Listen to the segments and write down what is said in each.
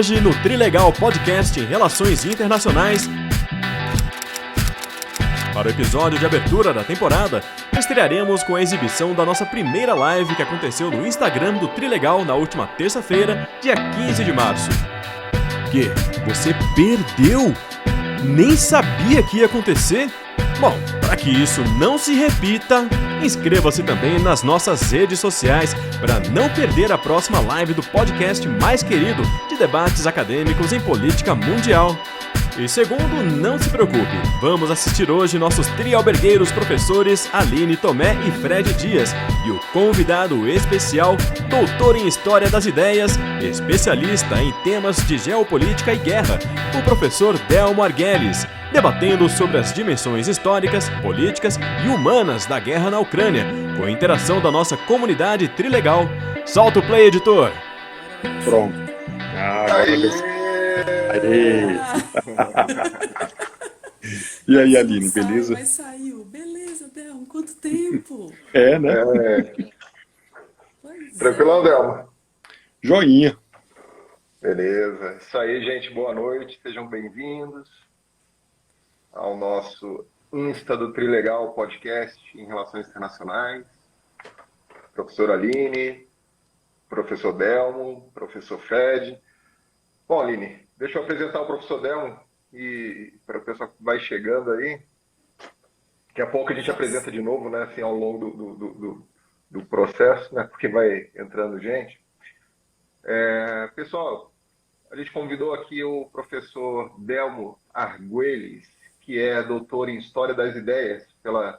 Hoje, no Trilegal Podcast em Relações Internacionais, para o episódio de abertura da temporada, estrearemos com a exibição da nossa primeira live que aconteceu no Instagram do Trilegal na última terça-feira, dia 15 de março. Que? Você perdeu? Nem sabia que ia acontecer? Bom, para que isso não se repita, inscreva-se também nas nossas redes sociais para não perder a próxima live do podcast mais querido de debates acadêmicos em política mundial. E segundo, não se preocupe, vamos assistir hoje nossos trialbergueiros professores Aline Tomé e Fred Dias e o convidado especial, doutor em História das Ideias, especialista em temas de geopolítica e guerra, o professor Delmo Arguelles, debatendo sobre as dimensões históricas, políticas e humanas da guerra na Ucrânia, com a interação da nossa comunidade trilegal. Solta o play, editor! Pronto. Aê! E aí, Aline, beleza? Mas saiu. Beleza, Delmo. Quanto tempo? É, né? Tranquilão, Delmo? Joinha. Beleza. Isso aí, gente. Boa noite. Sejam bem-vindos ao nosso Insta do Trilegal Podcast em Relações Internacionais. Professor Aline, professor Delmo, professor Fred. Bom, Aline, deixa eu apresentar o professor Delmo e para o pessoal que vai chegando aí. Daqui a pouco a gente apresenta de novo, né, assim, ao longo do processo, né, porque vai entrando gente. Pessoal, a gente convidou aqui o professor Delmo Arguelles, que é doutor em História das Ideias pelo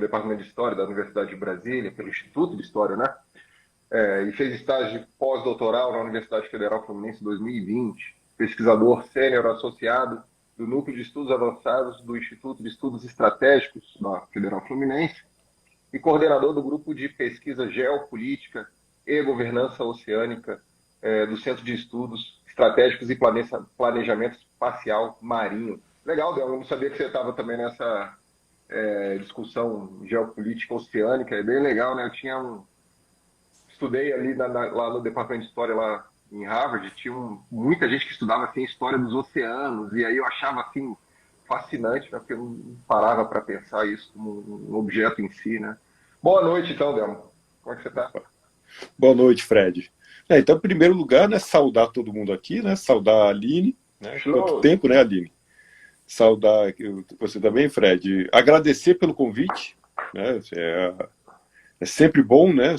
Departamento de História da Universidade de Brasília, pelo Instituto de História, né? E fez estágio de pós-doutoral na Universidade Federal Fluminense em 2020, pesquisador sênior associado do Núcleo de Estudos Avançados do Instituto de Estudos Estratégicos da Federal Fluminense e coordenador do Grupo de Pesquisa Geopolítica e Governança Oceânica do Centro de Estudos Estratégicos e Planejamento Espacial Marinho. Legal, Del, eu não sabia que você estava também nessa discussão geopolítica oceânica, é bem legal, né? Estudei ali lá no Departamento de História, lá em Harvard, tinha muita gente que estudava assim, História dos Oceanos, e aí eu achava assim, fascinante, né, porque eu não parava para pensar isso como um objeto em si, né? Boa noite, então, Delmo. Como é que você está? Boa noite, Fred. Então, em primeiro lugar, né, saudar todo mundo aqui, né, saudar a Aline, né? Quanto tempo, né, Aline? Saudar você também, Fred. Agradecer pelo convite, né? É sempre bom, né?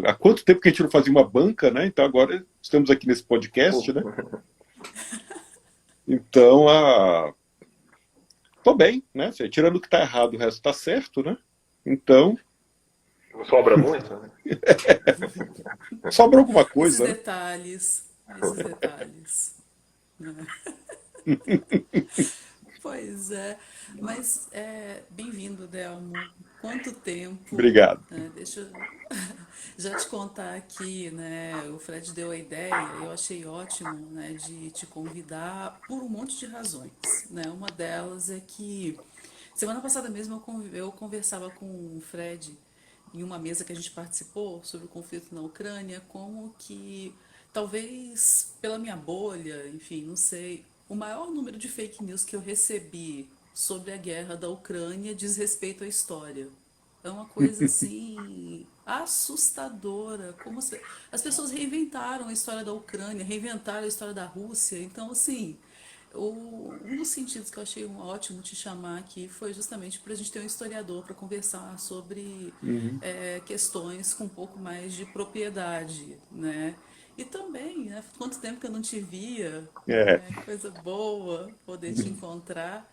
Há quanto tempo que a gente não fazia uma banca, né? Então agora estamos aqui nesse podcast, né? Então, tô bem, né? Tirando o que está errado, o resto está certo, né? Então... Não sobra muito, né? Sobra alguma coisa. Esses detalhes. Pois é. Mas, bem-vindo, Delmo. Quanto tempo. Obrigado. Deixa eu já te contar aqui, né? O Fred deu a ideia, eu achei ótimo, né, de te convidar por um monte de razões, né? Uma delas é que semana passada mesmo eu conversava com o Fred em uma mesa que a gente participou sobre o conflito na Ucrânia, como que talvez pela minha bolha, enfim, não sei, o maior número de fake news que eu recebi sobre a guerra da Ucrânia diz respeito à história. É uma coisa assim assustadora, como as pessoas reinventaram a história da Ucrânia, reinventaram a história da Rússia. Então, assim, um dos sentidos que eu achei ótimo te chamar aqui foi justamente para a gente ter um historiador para conversar sobre questões com um pouco mais de propriedade, né? E também, né, quanto tempo que eu não te via, né, coisa boa poder te encontrar.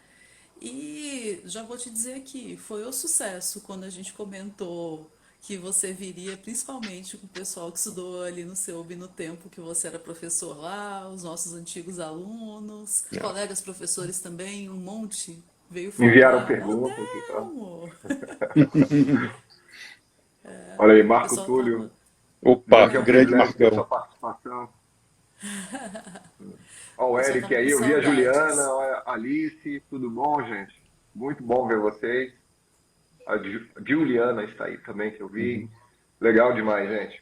E já vou te dizer aqui, foi o sucesso quando a gente comentou que você viria principalmente com o pessoal que estudou ali no CEUB no tempo que você era professor lá, os nossos antigos alunos, colegas professores também, um monte veio falar. Enviaram perguntas e tal. Olha aí, Marco Túlio. Tava... Opa, grande Marcão. Sua participação. Ó, o Eric aí, eu vi a Juliana, a Alice, tudo bom, gente? Muito bom ver vocês. A Juliana está aí também, que eu vi. Legal demais, gente.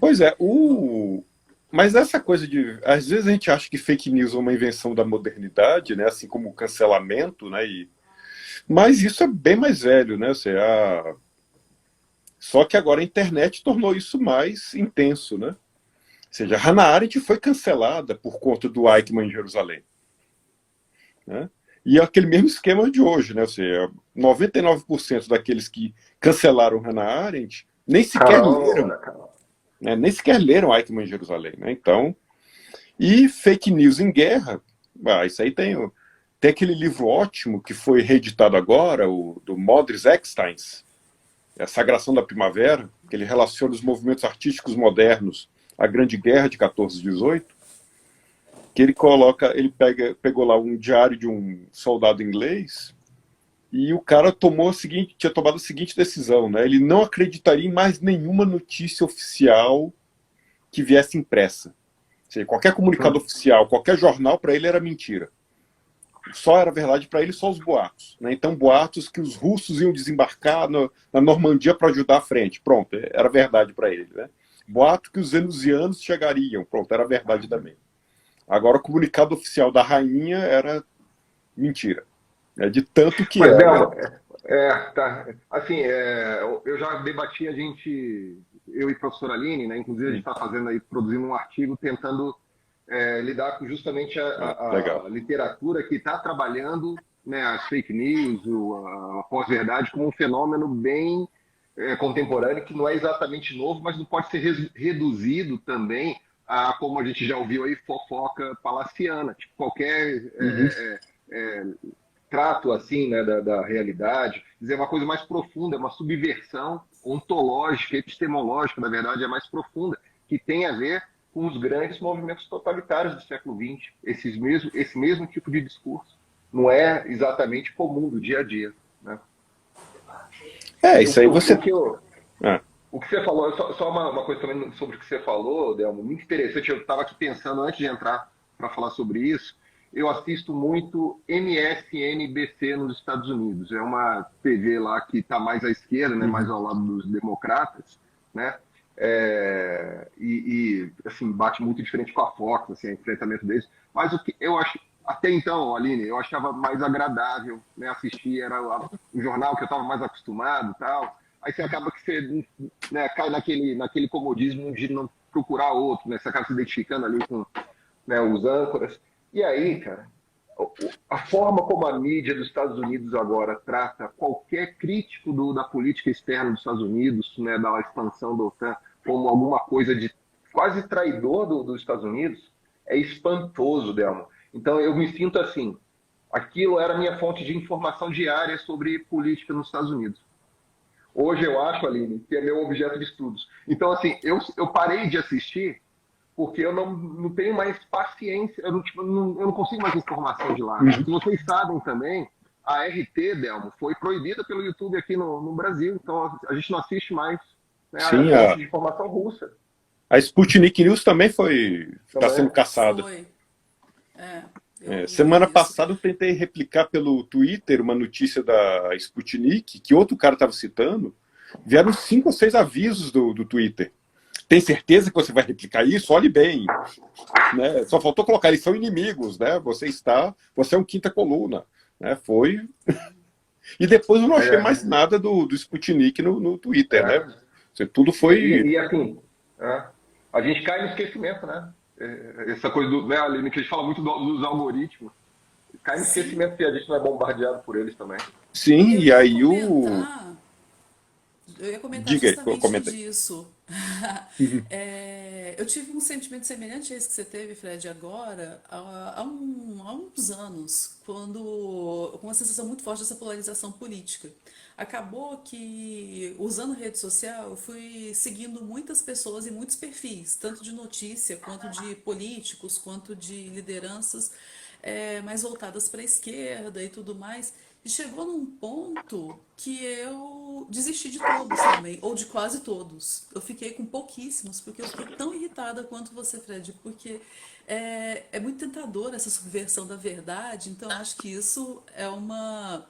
Pois é, o Mas essa coisa de... Às vezes a gente acha que fake news é uma invenção da modernidade, né? Assim como o cancelamento, né? Mas isso é bem mais velho, né? Ou seja, só que agora a internet tornou isso mais intenso, né? Ou seja, Hannah Arendt foi cancelada por conta do Eichmann em Jerusalém, né? E é aquele mesmo esquema de hoje, né? Ou seja, 99% daqueles que cancelaram Hannah Arendt nem sequer leram, né? Nem sequer leram Eichmann em Jerusalém, né? Então, e fake news em guerra, isso aí tem aquele livro ótimo que foi reeditado agora, do Modris Eckstein, A Sagração da Primavera, que ele relaciona os movimentos artísticos modernos à Grande Guerra de 14-18, que pegou lá um diário de um soldado inglês e o cara tinha tomado a seguinte decisão, né? Ele não acreditaria em mais nenhuma notícia oficial que viesse impressa. Ou seja, qualquer comunicado oficial, qualquer jornal, para ele era mentira. Só era verdade para ele só os boatos, né? Então, boatos que os russos iam desembarcar na Normandia para ajudar a frente. Pronto, era verdade para ele, né? Boato que os venusianos chegariam. Pronto, era verdade também. Agora, o comunicado oficial da rainha era mentira. De tanto que Mas, era... tá. Assim, eu já debati, eu e a professora Aline, né? Inclusive a gente está produzindo um artigo tentando lidar com justamente a literatura que está trabalhando, né, as fake news, a pós-verdade, como um fenômeno bem contemporâneo, que não é exatamente novo, mas não pode ser reduzido também a, como a gente já ouviu aí, fofoca palaciana. Tipo, qualquer trato assim, né, da realidade, dizer uma coisa mais profunda, uma subversão ontológica, epistemológica, na verdade, é mais profunda, que tem a ver com os grandes movimentos totalitários do século XX. Esse mesmo tipo de discurso não é exatamente comum do dia a dia, né? Isso aí você... O que você falou, só uma coisa também sobre o que você falou, Delmo, muito interessante. Eu estava aqui pensando, antes de entrar para falar sobre isso, eu assisto muito MSNBC nos Estados Unidos. É uma TV lá que está mais à esquerda, né, mais ao lado dos democratas, né? Assim, bate muito diferente com a Fox, assim, o enfrentamento deles. Mas o que eu acho, até então, Aline, eu achava mais agradável, né, assistir, era o jornal que eu estava mais acostumado e tal. Aí você acaba que você, né, cai naquele comodismo de não procurar outro, né? Você acaba se identificando ali com, né, os âncoras. E aí, cara, a forma como a mídia dos Estados Unidos agora trata qualquer crítico da política externa dos Estados Unidos, né, da expansão da OTAN, como alguma coisa de quase traidor dos Estados Unidos, é espantoso, Delmo. Então eu me sinto assim, aquilo era a minha fonte de informação diária sobre política nos Estados Unidos. Hoje eu acho, Aline, que é meu objeto de estudos. Então, assim, eu parei de assistir porque eu não tenho mais paciência, eu não consigo mais informação de lá. E vocês sabem também, a RT, Delmo, foi proibida pelo YouTube aqui no Brasil, então a gente não assiste mais, né, Sim, a de informação russa. A Sputnik News também está sendo caçada. Foi. Semana passada eu tentei replicar pelo Twitter uma notícia da Sputnik, que outro cara estava citando. Vieram 5 ou 6 avisos do Twitter. Tem certeza que você vai replicar isso? Olhe bem. Né? Só faltou colocar, eles são inimigos, né? Você é um quinta coluna. Né? Foi. E depois eu não achei mais nada do Sputnik no Twitter, né? Tudo foi. E assim, a gente cai no esquecimento, né? Essa coisa né, Aline, que a gente fala muito dos algoritmos. Cai no esquecimento que a gente não é bombardeado por eles também. Sim, e aí Eu ia comentar Diga, justamente disso. Eu tive um sentimento semelhante a esse que você teve, Fred, agora, há uns anos, com uma sensação muito forte dessa polarização política. Acabou que, usando rede social, eu fui seguindo muitas pessoas e muitos perfis, tanto de notícia, quanto de políticos, quanto de lideranças mais voltadas para a esquerda e tudo mais. E chegou num ponto que eu desisti de todos também, ou de quase todos. Eu fiquei com pouquíssimos, porque eu fiquei tão irritada quanto você, Fred, porque é muito tentadora essa subversão da verdade, então eu acho que isso é uma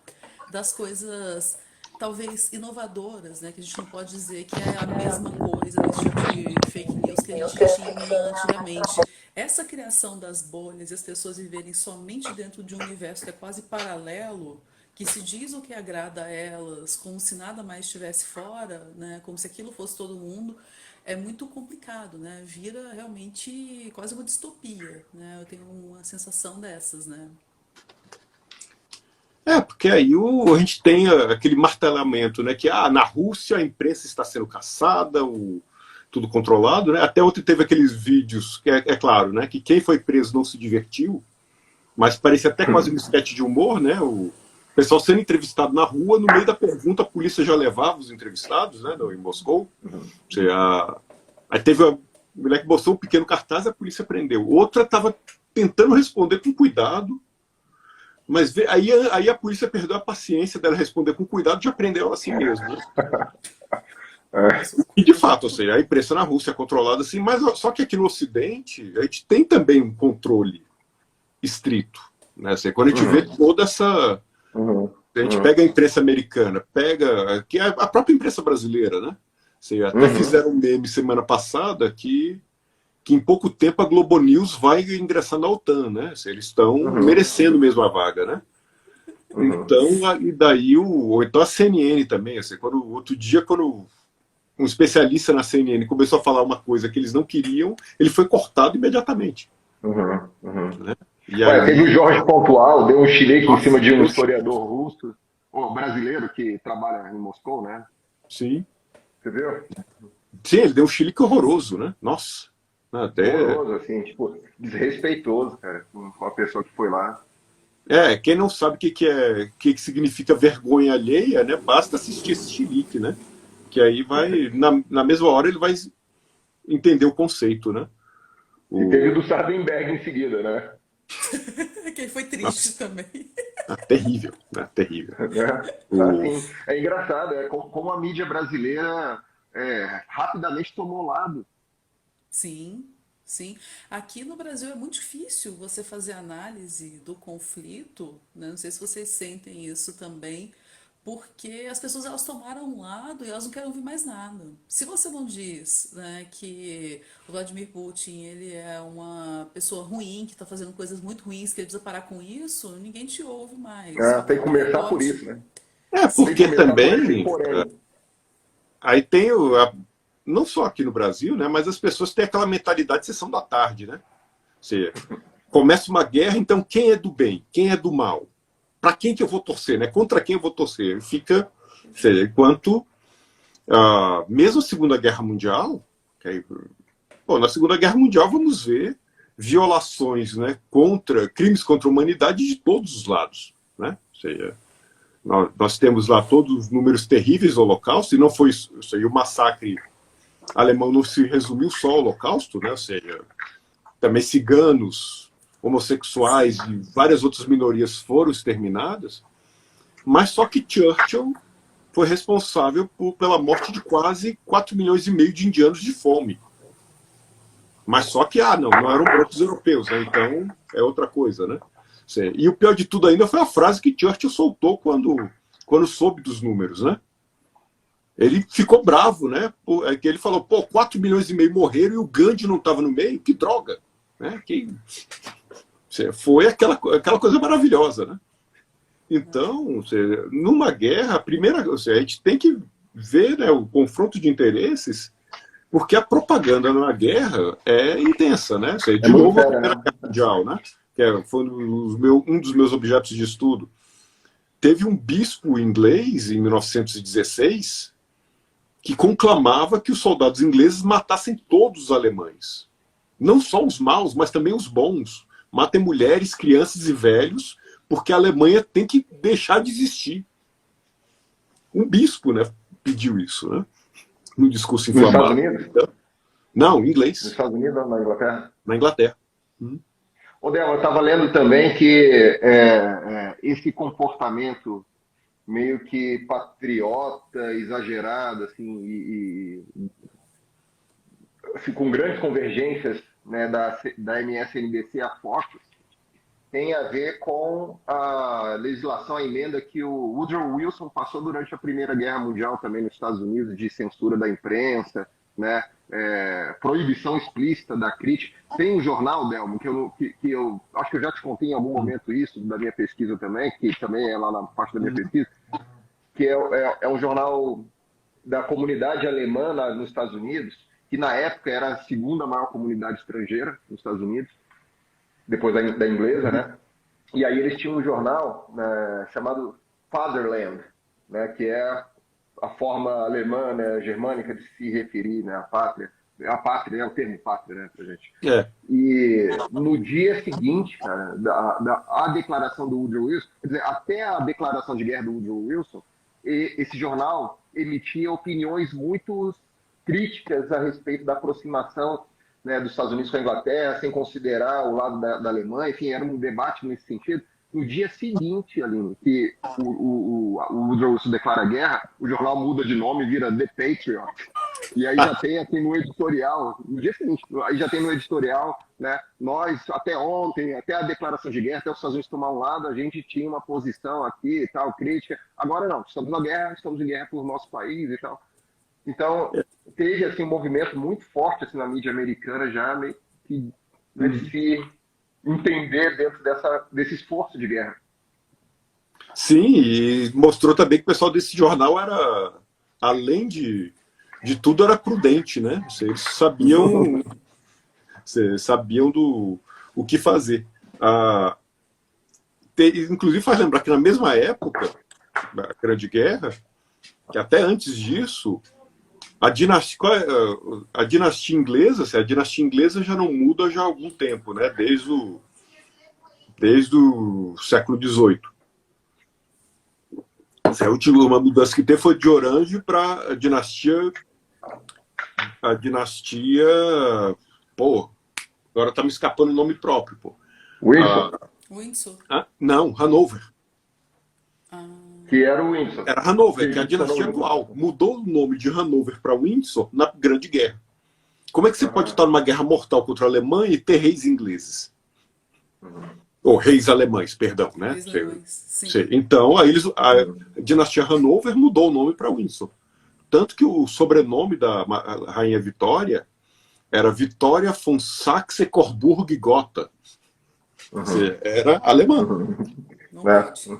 das coisas talvez inovadoras, né? Que a gente não pode dizer que é a mesma coisa desse tipo de fake news que a gente tinha antigamente. Essa criação das bolhas e as pessoas viverem somente dentro de um universo que é quase paralelo, que se diz o que agrada a elas, como se nada mais estivesse fora, né? Como se aquilo fosse todo mundo, é muito complicado, né? Vira realmente quase uma distopia, né? Eu tenho uma sensação dessas, né? Porque aí a gente tem aquele martelamento, né? Que na Rússia a imprensa está sendo caçada, tudo controlado, né? Até ontem teve aqueles vídeos, que é claro, né? Que quem foi preso não se divertiu, mas parecia até quase um sketch de humor, né? O pessoal sendo entrevistado na rua, no meio da pergunta, a polícia já levava os entrevistados, né? Em Moscou. Aí teve uma mulher que botou um pequeno cartaz e a polícia prendeu. Outra estava tentando responder com cuidado, mas aí a polícia perdeu a paciência dela responder com cuidado e já prendeu ela assim mesmo. Né? E de fato, ou seja, a imprensa na Rússia é controlada assim, mas só que aqui no Ocidente a gente tem também um controle estrito. Né? Assim, quando a gente vê toda essa. A gente pega a imprensa americana, pega que é a própria imprensa brasileira, né? Assim, até fizeram um meme semana passada que em pouco tempo a Globo News vai ingressar na OTAN, né? Assim, eles estão merecendo mesmo a vaga, né? Então, e daí ou então a CNN também, assim, outro dia, quando um especialista na CNN começou a falar uma coisa que eles não queriam, ele foi cortado imediatamente. Né? E aí, teve o Jorge Pontual, deu um chilique em cima de um historiador russo, ou brasileiro, que trabalha em Moscou, né? Sim. Você viu? Sim, ele deu um chilique horroroso, né? Nossa. Até... Horroroso, assim, tipo, desrespeitoso, cara, com a pessoa que foi lá. Quem não sabe o que significa vergonha alheia, né? Basta assistir esse chilique, né? Que aí vai, na mesma hora, ele vai entender o conceito, né? E teve o do Sardenberg em seguida, né? Que foi triste também. Terrível, né? Terrível. Assim, é engraçado, como a mídia brasileira rapidamente tomou lado. Sim, sim. Aqui no Brasil é muito difícil você fazer análise do conflito, né? Não sei se vocês sentem isso também, porque as pessoas elas tomaram um lado e elas não querem ouvir mais nada. Se você não diz, né, que o Vladimir Putin ele é uma pessoa ruim, que está fazendo coisas muito ruins, que ele precisa parar com isso, ninguém te ouve mais. Tem que começar por isso, né? Porque também Porém. aí tem não só aqui no Brasil, né, mas as pessoas têm aquela mentalidade de sessão da tarde, né? Você começa uma guerra, então quem é do bem, quem é do mal? Para quem que eu vou torcer, né? Contra quem eu vou torcer? Fica, enquanto mesmo a Segunda Guerra Mundial, na Segunda Guerra Mundial vamos ver violações, né, crimes contra a humanidade de todos os lados, né? Ou seja, nós temos lá todos os números terríveis do Holocausto, e não foi isso aí, o massacre alemão não se resumiu só ao Holocausto, né? Ou seja, também ciganos, homossexuais e várias outras minorias foram exterminadas, mas só que Churchill foi responsável pela morte de quase 4,5 milhões de indianos de fome. Mas só que, não eram brancos europeus, né? Então é outra coisa, né? E o pior de tudo ainda foi a frase que Churchill soltou quando soube dos números, né? Ele ficou bravo, né? Que ele falou, 4,5 milhões morreram e o Gandhi não estava no meio, que droga, né? Foi aquela coisa maravilhosa, né? Então, numa guerra, a gente tem que ver, né, o confronto de interesses, porque a propaganda na guerra é intensa, né? De novo, a Primeira Guerra Mundial, né? Foi um dos meus objetos de estudo. Teve um bispo inglês, em 1916, que conclamava que os soldados ingleses matassem todos os alemães. Não só os maus, mas também os bons. Matem mulheres, crianças e velhos, porque a Alemanha tem que deixar de existir. Um bispo, né, pediu isso, né? Num discurso inflamado. Nos Estados Unidos? Não, em inglês. Nos Estados Unidos ou na Inglaterra? Na Inglaterra. Del, eu estava lendo também que esse comportamento meio que patriota, exagerado, assim, com grandes convergências, né, da MSNBC a Fox, tem a ver com a legislação, a emenda que o Woodrow Wilson passou durante a Primeira Guerra Mundial também nos Estados Unidos, de censura da imprensa, né? Proibição explícita da crítica. Tem um jornal, Delmo, que eu acho que eu já te contei em algum momento isso, da minha pesquisa também, que também é lá na parte da minha pesquisa, que é um jornal da comunidade alemã nos Estados Unidos, que na época era a segunda maior comunidade estrangeira nos Estados Unidos, depois da inglesa, né? E aí eles tinham um jornal, né, chamado Fatherland, né, que é a forma alemã, né, germânica de se referir, né, à pátria. A pátria é o termo pátria, né, pra gente. E no dia seguinte, cara, a declaração do Woodrow Wilson, quer dizer, até a declaração de guerra do Woodrow Wilson, esse jornal emitia opiniões muito críticas a respeito da aproximação, né, dos Estados Unidos com a Inglaterra, sem considerar o lado da Alemanha, enfim, era um debate nesse sentido. No dia seguinte, Aline, que o Woodrow Wilson declara guerra, o jornal muda de nome e vira The Patriot. E aí já tem aqui no editorial, no dia seguinte, aí já tem no editorial, né, nós, até ontem, até a declaração de guerra, até os Estados Unidos tomar um lado, a gente tinha uma posição aqui e tal, crítica. Agora não, estamos na guerra, estamos em guerra por nosso país e tal. Então, teve assim, um movimento muito forte assim, na mídia americana já, meio que se entender dentro desse esforço de guerra. Sim, e mostrou também que o pessoal desse jornal era, além de tudo, era prudente, né? Eles sabiam do o que fazer. Inclusive faz lembrar que na mesma época da Grande Guerra, que até antes disso, a dinastia inglesa já não muda já há algum tempo, né? Desde o século XVIII. A última mudança que teve foi de Orange para a dinastia. Pô, agora tá me escapando o nome próprio, pô. Windsor? Não, Hanover. Que era o Windsor. Era Hanover, que é a dinastia atual. Mudou o nome de Hanover para Windsor na Grande Guerra. Como é que você pode estar numa guerra mortal contra a Alemanha e ter reis ingleses? Ou reis alemães, perdão, né? Reis alemães, sim. Então, a dinastia Hanover mudou o nome para Windsor. Tanto que o sobrenome da rainha Vitória era Vitória von Saxe-Coburg-Gotha. Era alemã. Não pode.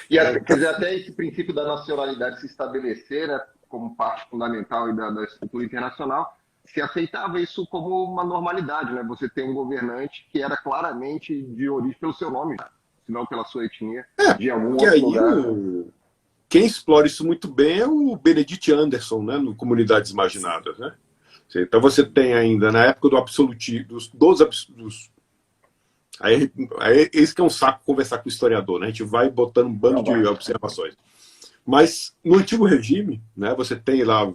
E quer dizer, até esse princípio da nacionalidade se estabelecer, né, como parte fundamental da estrutura internacional, se aceitava isso como uma normalidade, né? Você tem um governante que era claramente de origem pelo seu nome, se não pela sua etnia, de algum outro lugar. Quem explora isso muito bem é o Benedict Anderson, né, no Comunidades Imaginadas, né? Então você tem ainda, na época do absolutismo, aí esse que é um saco conversar com o historiador, né? A gente vai botando um bando de observações. Mas no antigo regime, né, você tem lá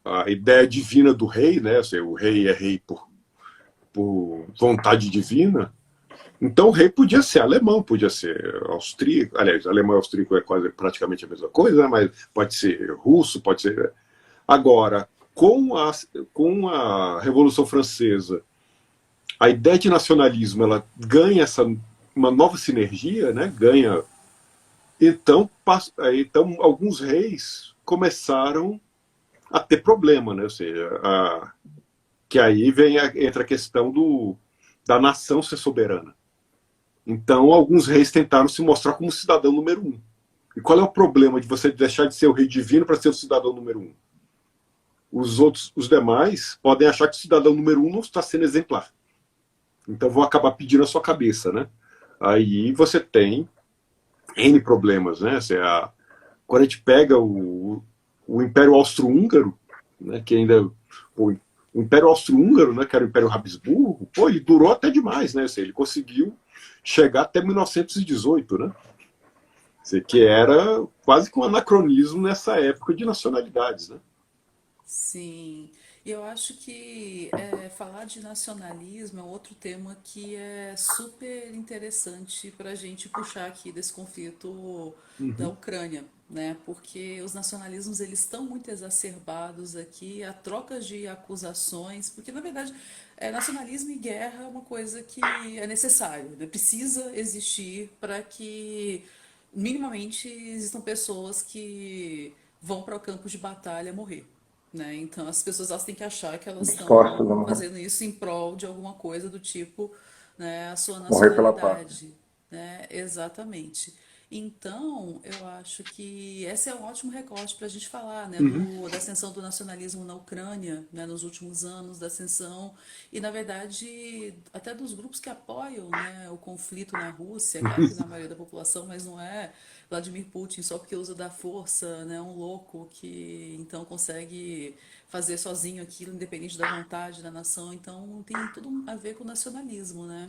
a ideia divina do rei, né? O rei é rei por vontade divina. Então o rei podia ser alemão, podia ser austríaco. Aliás, alemão e austríaco é praticamente a mesma coisa, né? Mas pode ser russo, pode ser. Agora, com a Revolução Francesa, a ideia de nacionalismo ela ganha uma nova sinergia, né? Então alguns reis começaram a ter problema, né? Ou seja, que aí entra a questão da nação ser soberana. Então, alguns reis tentaram se mostrar como cidadão número 1. E qual é o problema de você deixar de ser o rei divino para ser o cidadão número 1? Os demais podem achar que o cidadão número 1 não está sendo exemplar. Então vão acabar pedindo a sua cabeça, né? Aí você tem N problemas, né? Quando a gente pega o Império Austro-Húngaro, né, que ainda... o Império Austro-Húngaro, né, que era o Império Habsburgo, ele durou até demais, né? Ele conseguiu chegar até 1918, né? Que era quase que um anacronismo nessa época de nacionalidades, né? Sim, eu acho que falar de nacionalismo é outro tema que é super interessante para a gente puxar aqui desse conflito da Ucrânia, né? Porque os nacionalismos eles estão muito exacerbados aqui, a troca de acusações, porque na verdade nacionalismo e guerra é uma coisa que é necessário, né? Precisa existir para que minimamente existam pessoas que vão para o campo de batalha morrer. Né? Então as pessoas elas têm que achar que elas Disposto a estão fazendo isso em prol de alguma coisa do tipo, né, a sua morrer pela pátria. nacionalidade, né? Exatamente. Então, eu acho que esse é um ótimo recorte para a gente falar, né, Uhum. da ascensão do nacionalismo na Ucrânia, né, nos últimos anos, da ascensão e, na verdade, até dos grupos que apoiam, né, o conflito na Rússia. Claro que na maioria da população, mas não é Vladimir Putin só porque usa da força, né, um louco que então consegue fazer sozinho aquilo, independente da vontade da nação. Então, tem tudo a ver com o nacionalismo, né?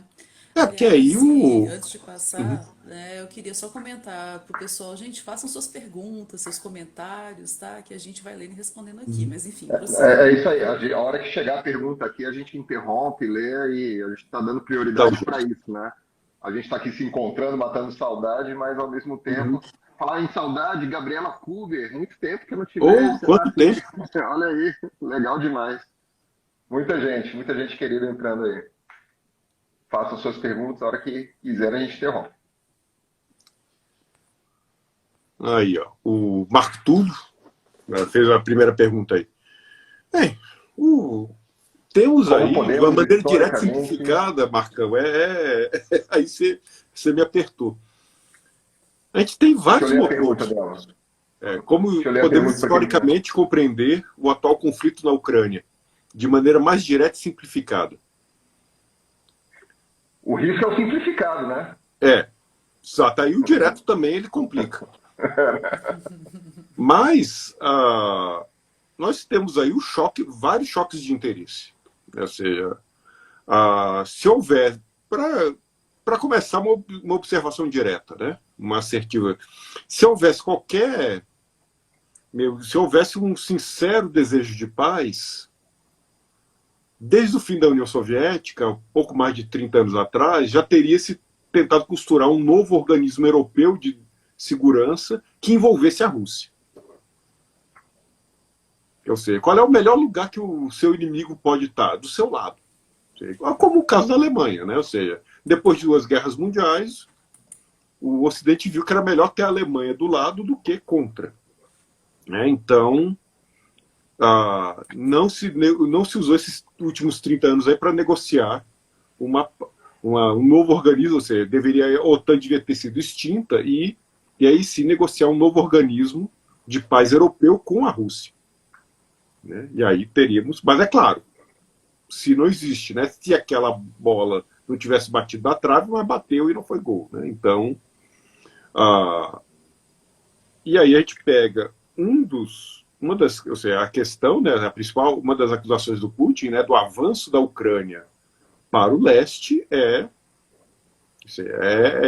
Porque aí Aliás, e o. antes de Uhum. passar, né, eu queria só comentar pro pessoal, gente, façam suas perguntas, seus comentários, tá? Que a gente vai lendo e respondendo aqui. Mas enfim, É prossiga. isso aí. A hora que chegar a pergunta aqui, a gente interrompe, lê e a gente está dando Tá prioridade para bom. isso, né? A gente está aqui se encontrando, matando saudade, mas ao mesmo Uhum. tempo, falar em saudade, Gabriela Kuber, muito tempo que eu não te vejo, Ou você está quanto aqui. tempo? Olha aí, legal demais. Muita gente querida entrando aí. Façam suas perguntas, a hora que quiser a gente interrompe. Aí, ó. O Marco Túlio fez a primeira pergunta aí. Bem, temos Como aí, de uma podemos, maneira direta e historicamente, simplificada, Marcão, aí você me apertou. A gente tem deixa eu vários ler a pergunta motivos. dela. Como Deixa eu ler a podemos pergunta para quem. historicamente compreender o atual conflito na Ucrânia, de maneira mais direta e simplificada? O risco é o simplificado, né? Só tá aí o direto também, ele complica. Mas nós temos aí vários choques de interesse. Ou seja, se houver, para começar, uma observação direta, né? Uma assertiva. Se houvesse se houvesse um sincero desejo de paz, desde o fim da União Soviética, pouco mais de 30 anos atrás, já teria se tentado costurar um novo organismo europeu de segurança que envolvesse a Rússia. Ou seja, qual é o melhor lugar que o seu inimigo pode estar? Do seu lado. Como o caso da Alemanha, né? Ou seja, depois de 2 guerras mundiais, o Ocidente viu que era melhor ter a Alemanha do lado do que contra. Né? Então, não se usou esses últimos 30 anos aí para negociar um novo organismo, ou seja, a OTAN devia ter sido extinta e aí sim negociar um novo organismo de paz europeu com a Rússia. Né? E aí teríamos, mas é claro, se não existe, né? Se aquela bola não tivesse batido na trave, mas bateu e não foi gol. Né? Então, e aí a gente pega ou seja, a questão, né, uma das acusações do Putin, né, do avanço da Ucrânia para o leste é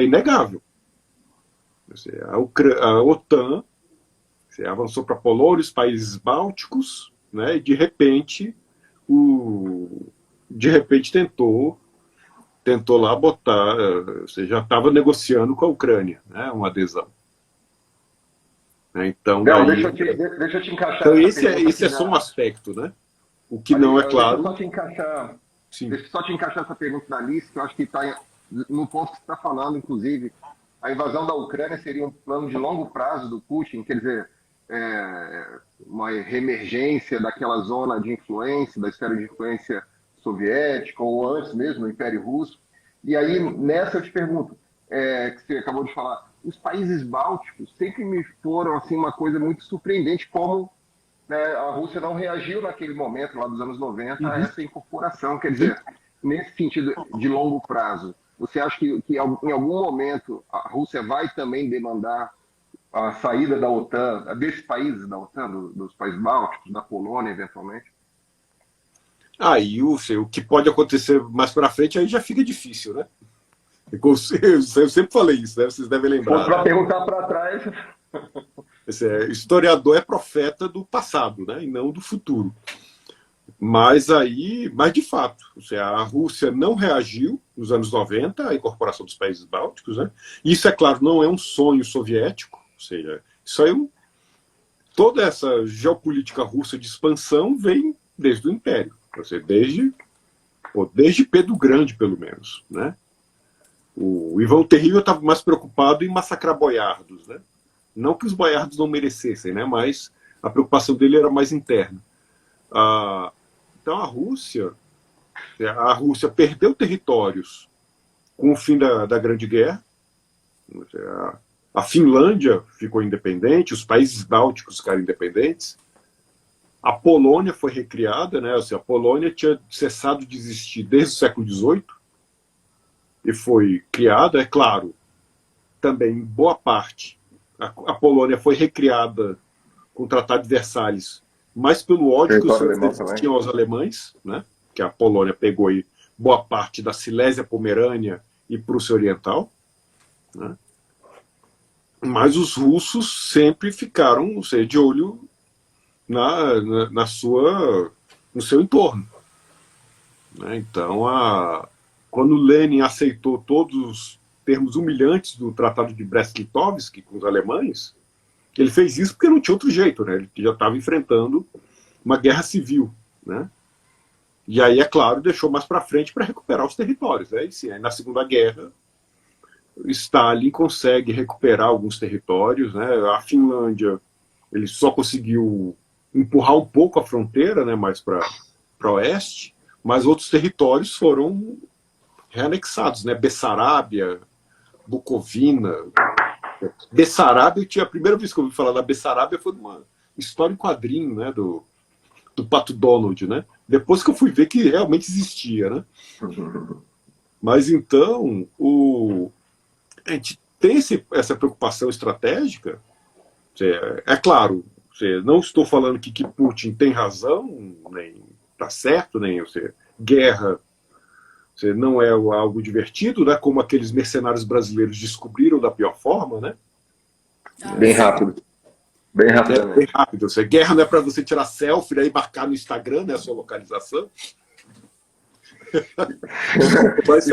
inegável. Ou seja, a OTAN avançou para a Polônia, os países bálticos, né, e de repente tentou lá botar, ou seja, já estava negociando com a Ucrânia, né, uma adesão. Então, Del, deixa eu te encaixar então essa pergunta esse é só um aspecto, né? O que não é claro. Deixa eu só te encaixar essa pergunta da Alice, que eu acho que está no ponto que você está falando, inclusive. A invasão da Ucrânia seria um plano de longo prazo do Putin, quer dizer, uma reemergência daquela zona de influência, da esfera de influência soviética, ou antes mesmo, do Império Russo. E aí, nessa eu te pergunto, que você acabou de falar, os países bálticos sempre me foram assim, uma coisa muito surpreendente, como, né, a Rússia não reagiu naquele momento, lá dos anos 90, a essa incorporação. Quer dizer, nesse sentido de longo prazo, você acha que em algum momento a Rússia vai também demandar a saída da OTAN, desses países da OTAN, dos países bálticos, da Polônia, eventualmente? Aí o que pode acontecer mais para frente aí já fica difícil, né? Eu sempre falei isso, né? Vocês devem lembrar. Para perguntar para trás. Historiador é profeta do passado, né? E não do futuro. Mas de fato, a Rússia não reagiu nos anos 90 à incorporação dos países bálticos, né? Isso, é claro, não é um sonho soviético, ou seja, Isso aí, toda essa geopolítica russa de expansão vem desde o Império, quer dizer, desde Pedro o Grande, pelo menos, né? O Ivan o Terrível estava mais preocupado em massacrar boiardos, né? Não que os boiardos não merecessem, né? Mas a preocupação dele era mais interna. Então a Rússia perdeu territórios com o fim da Grande Guerra. A Finlândia ficou independente, os países bálticos ficaram independentes. A Polônia foi recriada, né? Assim, a Polônia tinha cessado de existir desde o século XVIII e foi criada, é claro, também em boa parte. A Polônia foi recriada com o Tratado de Versalhes, mas pelo ódio que os franceses tinham aos alemães, né? Que a Polônia pegou aí boa parte da Silésia Pomerânia e Prússia Oriental, né? Mas os russos sempre ficaram, ou seja, de olho no seu entorno, né? Então, quando Lenin aceitou todos os termos humilhantes do Tratado de Brest-Litovsk com os alemães, ele fez isso porque não tinha outro jeito, né? Ele já estava enfrentando uma guerra civil, né? E aí, é claro, deixou mais para frente para recuperar os territórios. Aí, sim, aí na Segunda Guerra, Stalin consegue recuperar alguns territórios, né? A Finlândia, ele só conseguiu empurrar um pouco a fronteira, né, mais para oeste, mas outros territórios foram reanexados, né? Bessarábia, Bucovina. Bessarábia, a primeira vez que eu ouvi falar da Bessarábia foi numa história em quadrinho, né, do Pato Donald, né? Depois que eu fui ver que realmente existia, né? Mas então, a gente tem essa preocupação estratégica. É claro, não estou falando que Putin tem razão, nem está certo, nem guerra não é algo divertido, né? Como aqueles mercenários brasileiros descobriram da pior forma, né? Bem rápido. Bem rápido. Bem rápido. Guerra não é para você tirar selfie, né, e marcar no Instagram, né, a sua localização. Mas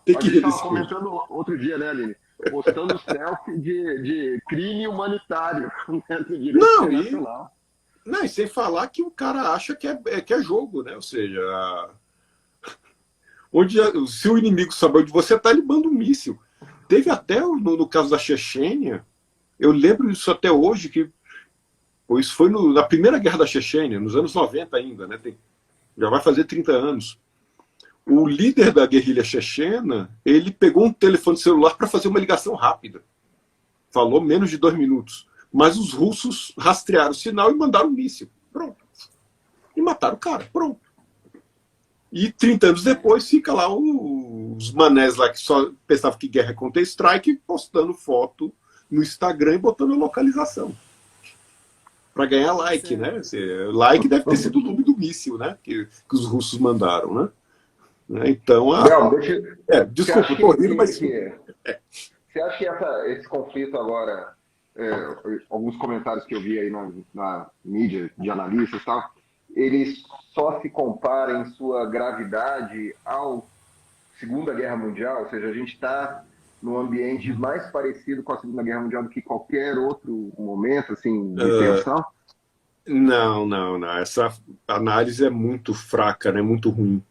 tem que rir. A gente estava comentando outro dia, né, Aline? Postando selfie de crime humanitário. Não, e sem falar que o cara acha que é jogo, né? Ou seja, se o inimigo sabe onde você está, ele manda um míssil. Teve até, no caso da Chechênia, eu lembro disso até hoje, que isso foi na primeira guerra da Chechênia, nos anos 90 ainda, né? Já vai fazer 30 anos. O líder da guerrilha chechena, ele pegou um telefone celular para fazer uma ligação rápida. Falou menos de 2 minutos. Mas os russos rastrearam o sinal e mandaram um míssil. Pronto. E mataram o cara. Pronto. E 30 anos depois fica lá os manés lá que só pensavam que guerra é Counter-Strike postando foto no Instagram e botando a localização. Para ganhar like, né? Like deve ter sido o nome do míssil, né? Que os russos mandaram, né? Então, desculpa, estou rindo, mas... Você acha que esse conflito agora, alguns comentários que eu vi aí na mídia de analistas e tal, eles só se comparam em sua gravidade ao Segunda Guerra Mundial? Ou seja, a gente está num ambiente mais parecido com a Segunda Guerra Mundial do que qualquer outro momento, assim, de tensão? Não. Essa análise é muito fraca, né? Muito ruim.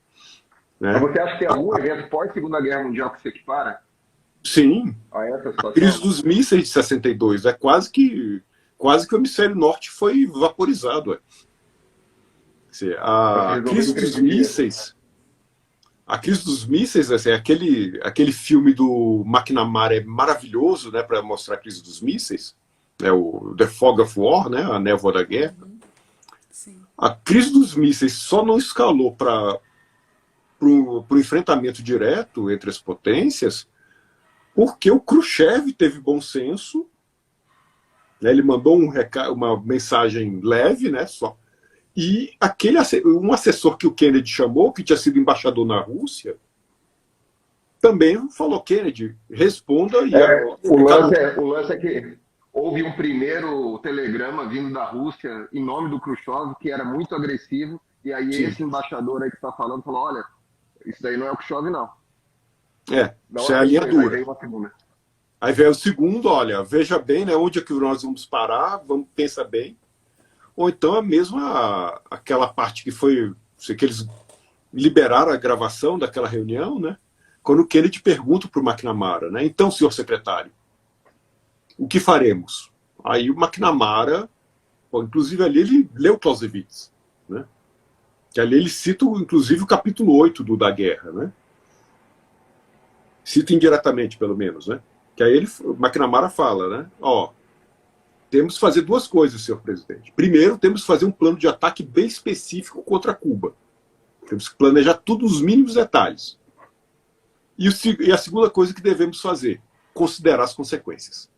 Né? Mas você acha que tem algum evento pós-Segunda Guerra Mundial que se equipara? Sim. A crise dos mísseis de 62. É quase que o hemisfério norte foi vaporizado. A crise dos mísseis, assim, aquele filme do McNamara é maravilhoso, né, para mostrar a crise dos mísseis, né, o The Fog of War, né, a névoa da guerra. Sim. A crise dos mísseis só não escalou para o enfrentamento direto entre as potências porque o Khrushchev teve bom senso, né, ele mandou uma mensagem leve, né, só. E um assessor que o Kennedy chamou, que tinha sido embaixador na Rússia, também falou: Kennedy, responda. O lance é que houve um primeiro telegrama vindo da Rússia em nome do Khrushchev, que era muito agressivo, e aí esse embaixador aí que está falando falou: olha, isso daí não é o Khrushchev, não. Isso é a linha dura. Aí vem o segundo, olha, veja bem, né, onde é que nós vamos parar, vamos pensar bem. Ou então a mesma, aquela parte que foi, sei que eles liberaram a gravação daquela reunião, né, quando o Kennedy pergunta para o McNamara, né, então, senhor secretário, o que faremos? Aí o McNamara, bom, inclusive ali ele leu Clausewitz, né, que ali ele cita, inclusive, o capítulo 8 do Da Guerra, né, cita indiretamente, pelo menos, né, que aí ele, o McNamara fala, né, ó, temos que fazer duas coisas, senhor presidente. Primeiro, temos que fazer um plano de ataque bem específico contra Cuba. Temos que planejar todos os mínimos detalhes. E a segunda coisa que devemos fazer, considerar as consequências.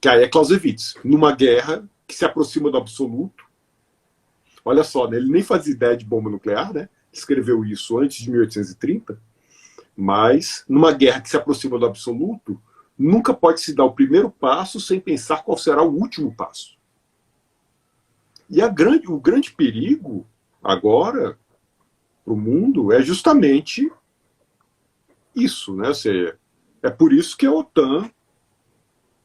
Que aí é Clausewitz. Numa guerra que se aproxima do absoluto. Olha só, né? Ele nem fazia ideia de bomba nuclear, né? Escreveu isso antes de 1830. Mas, numa guerra que se aproxima do absoluto, nunca pode se dar o primeiro passo sem pensar qual será o último passo. E o grande perigo, agora, para o mundo, é justamente isso. Né? Ou seja, é por isso que a OTAN,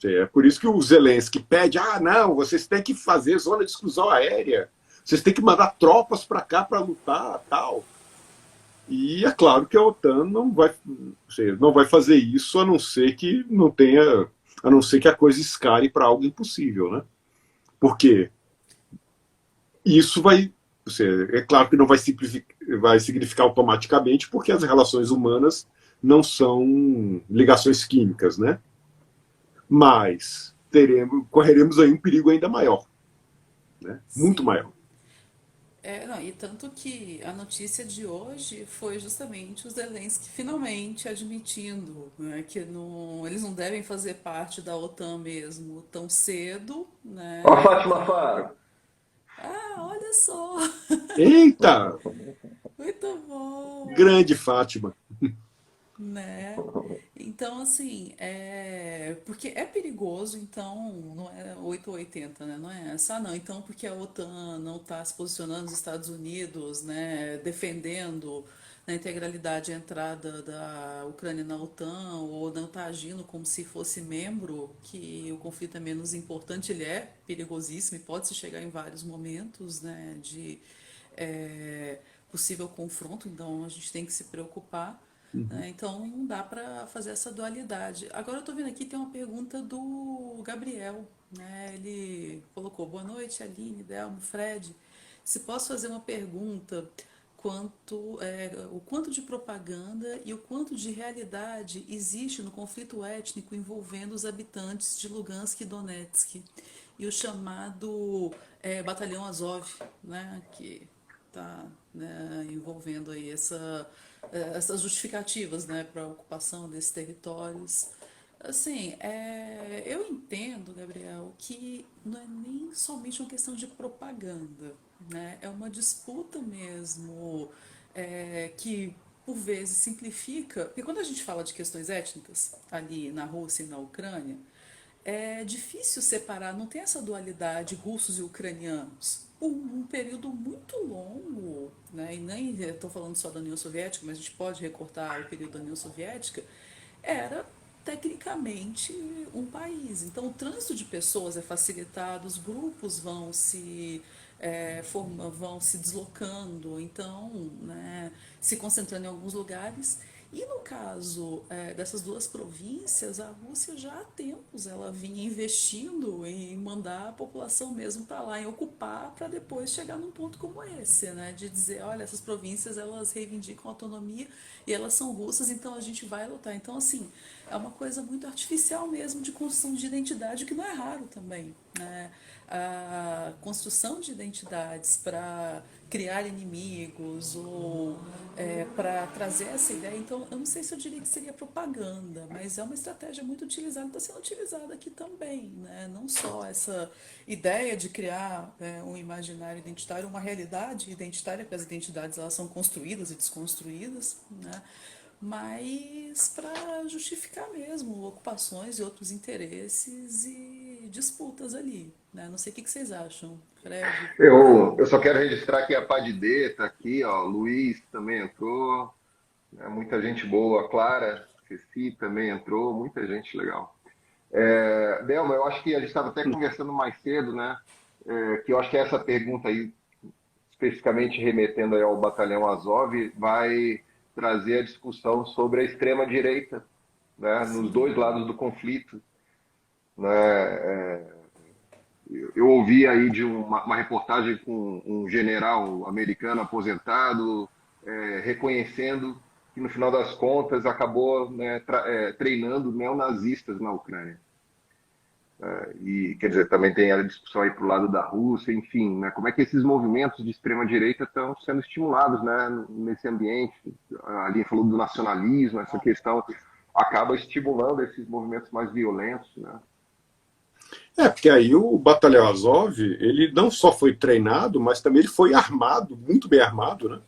é por isso que o Zelensky pede, não, vocês têm que fazer zona de exclusão aérea, vocês têm que mandar tropas para cá para lutar, tal. E é claro que a OTAN não vai fazer isso a não ser que não tenha, a não ser que a coisa escale para algo impossível, né? Porque isso vai, é claro que não vai significar automaticamente, porque as relações humanas não são ligações químicas, né? Mas correremos aí um perigo ainda maior, né? Muito Sim. maior. Não, e tanto que a notícia de hoje foi justamente o Zelensky finalmente admitindo, né, que eles não devem fazer parte da OTAN mesmo tão cedo, Ó, a né? Fátima Então, Faro. olha só, Eita! muito bom, Grande Fátima. né? Então, assim, porque é perigoso, então não é 8 ou 80, né? Não é essa, não. Então, porque a OTAN não está se posicionando, os Estados Unidos, né, defendendo na integralidade a entrada da Ucrânia na OTAN, ou não está agindo como se fosse membro, que o conflito é menos importante, ele é perigosíssimo e pode se chegar em vários momentos, né, de possível confronto, então a gente tem que se preocupar. Uhum. Né? Então não dá para fazer essa dualidade. Agora eu estou vendo aqui, tem uma pergunta do Gabriel. Né? Ele colocou: boa noite, Aline, Delmo, Fred. Se posso fazer uma pergunta o quanto de propaganda e o quanto de realidade existe no conflito étnico envolvendo os habitantes de Lugansk e Donetsk e o chamado Batalhão Azov, né, que está, né, envolvendo aí essas justificativas, né, para a ocupação desses territórios. Assim, eu entendo, Gabriel, que não é nem somente uma questão de propaganda, né? É uma disputa mesmo que por vezes simplifica, porque quando a gente fala de questões étnicas ali na Rússia e na Ucrânia, é difícil separar, não tem essa dualidade russos e ucranianos. Por um período muito longo, né, e nem estou falando só da União Soviética, mas a gente pode recortar o período da União Soviética, era tecnicamente um país. Então, o trânsito de pessoas é facilitado, os grupos vão se deslocando, então, né, se concentrando em alguns lugares. E no caso dessas duas províncias, a Rússia já há tempos ela vinha investindo em mandar a população mesmo para lá, em ocupar, para depois chegar num ponto como esse, né? De dizer, olha, essas províncias elas reivindicam autonomia e elas são russas, então a gente vai lutar. Então, assim, é uma coisa muito artificial mesmo de construção de identidade, o que não é raro também, né? A construção de identidades para criar inimigos ou para trazer essa ideia. Então, eu não sei se eu diria que seria propaganda, mas é uma estratégia muito utilizada, está sendo utilizada aqui também. Né? Não só essa ideia de criar um imaginário identitário, uma realidade identitária, porque as identidades elas são construídas e desconstruídas, né? Mas para justificar mesmo ocupações e outros interesses e disputas ali. Né? Não sei o que vocês acham, Fred. Eu só quero registrar que a Padidê está aqui, ó, Luiz também entrou, né, muita gente boa, Clara. Ceci também entrou, muita gente legal. Delma, eu acho que a gente estava até conversando mais cedo, né? Que eu acho que essa pergunta aí, especificamente remetendo aí ao Batalhão Azov, vai trazer a discussão sobre a extrema-direita, né? Nos dois lados do conflito. Né? Eu ouvi aí de uma reportagem com um general americano aposentado, reconhecendo que, no final das contas, acabou, né, treinando neonazistas na Ucrânia. E, quer dizer, também tem a discussão aí para o lado da Rússia, enfim, né, como é que esses movimentos de extrema-direita estão sendo estimulados, né, nesse ambiente. Ali falou do nacionalismo, essa questão acaba estimulando esses movimentos mais violentos, né? Porque aí o Batalhão Azov, ele não só foi treinado, mas também ele foi armado, muito bem armado, né?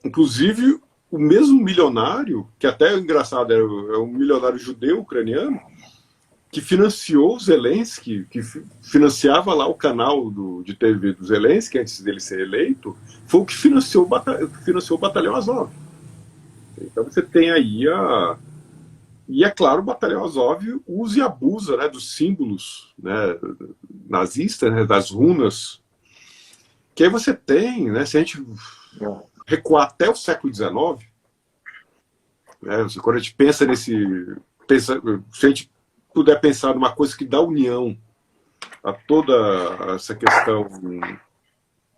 Inclusive, o mesmo milionário, que até é engraçado, é um milionário judeu ucraniano, que financiou o Zelensky, que financiava lá o canal de TV do Zelensky, antes dele ser eleito, foi o que financiou o Batalhão Azov. Então você tem aí E é claro, o Batalhão Azov usa e abusa, né, dos símbolos, né, nazistas, né, das runas. Que aí você tem, né, se a gente recuar até o século XIX, né, quando a gente pensa se a gente puder pensar numa coisa que dá união a toda essa questão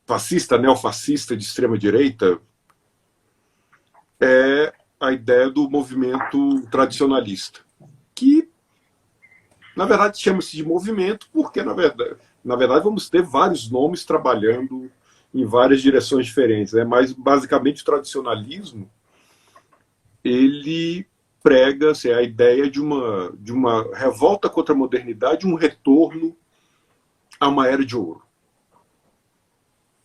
fascista, neofascista de extrema-direita, é a ideia do movimento tradicionalista, que, na verdade, chama-se de movimento porque, na verdade, vamos ter vários nomes trabalhando em várias direções diferentes, né? Mas, basicamente, o tradicionalismo, ele prega, assim, a ideia de uma revolta contra a modernidade, um retorno a uma era de ouro.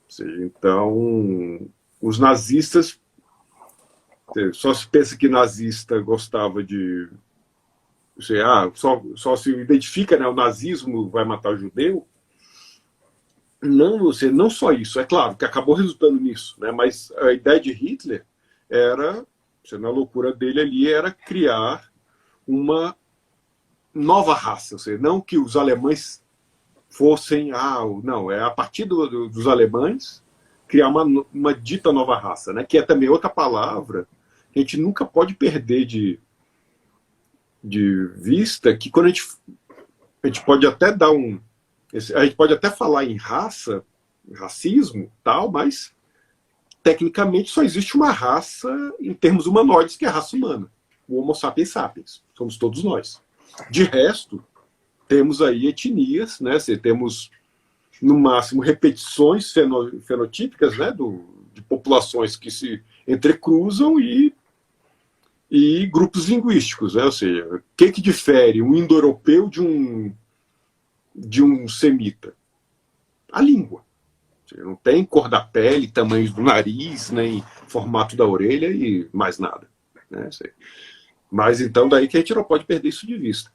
Ou seja, então, os nazistas, só se pensa que nazista gostava de... só se identifica, né, o nazismo vai matar o judeu. Não só isso, é claro que acabou resultando nisso, né, mas a ideia de Hitler era, na loucura dele ali, era criar uma nova raça, ou seja, não que os alemães fossem... não, é a partir dos alemães criar uma dita nova raça, né, que é também outra palavra que a gente nunca pode perder de vista, que quando a gente pode até dar a gente pode até falar em racismo, tal, mas tecnicamente só existe uma raça em termos humanoides, que é a raça humana, o Homo sapiens sapiens, somos todos nós. De resto, temos aí etnias, né? Temos no máximo repetições fenotípicas, né, de populações que se entrecruzam e grupos linguísticos, né? Ou seja, o que difere um indo-europeu de um semita? A língua. Não tem cor da pele, tamanho do nariz, nem formato da orelha e mais nada, né? Mas então daí que a gente não pode perder isso de vista.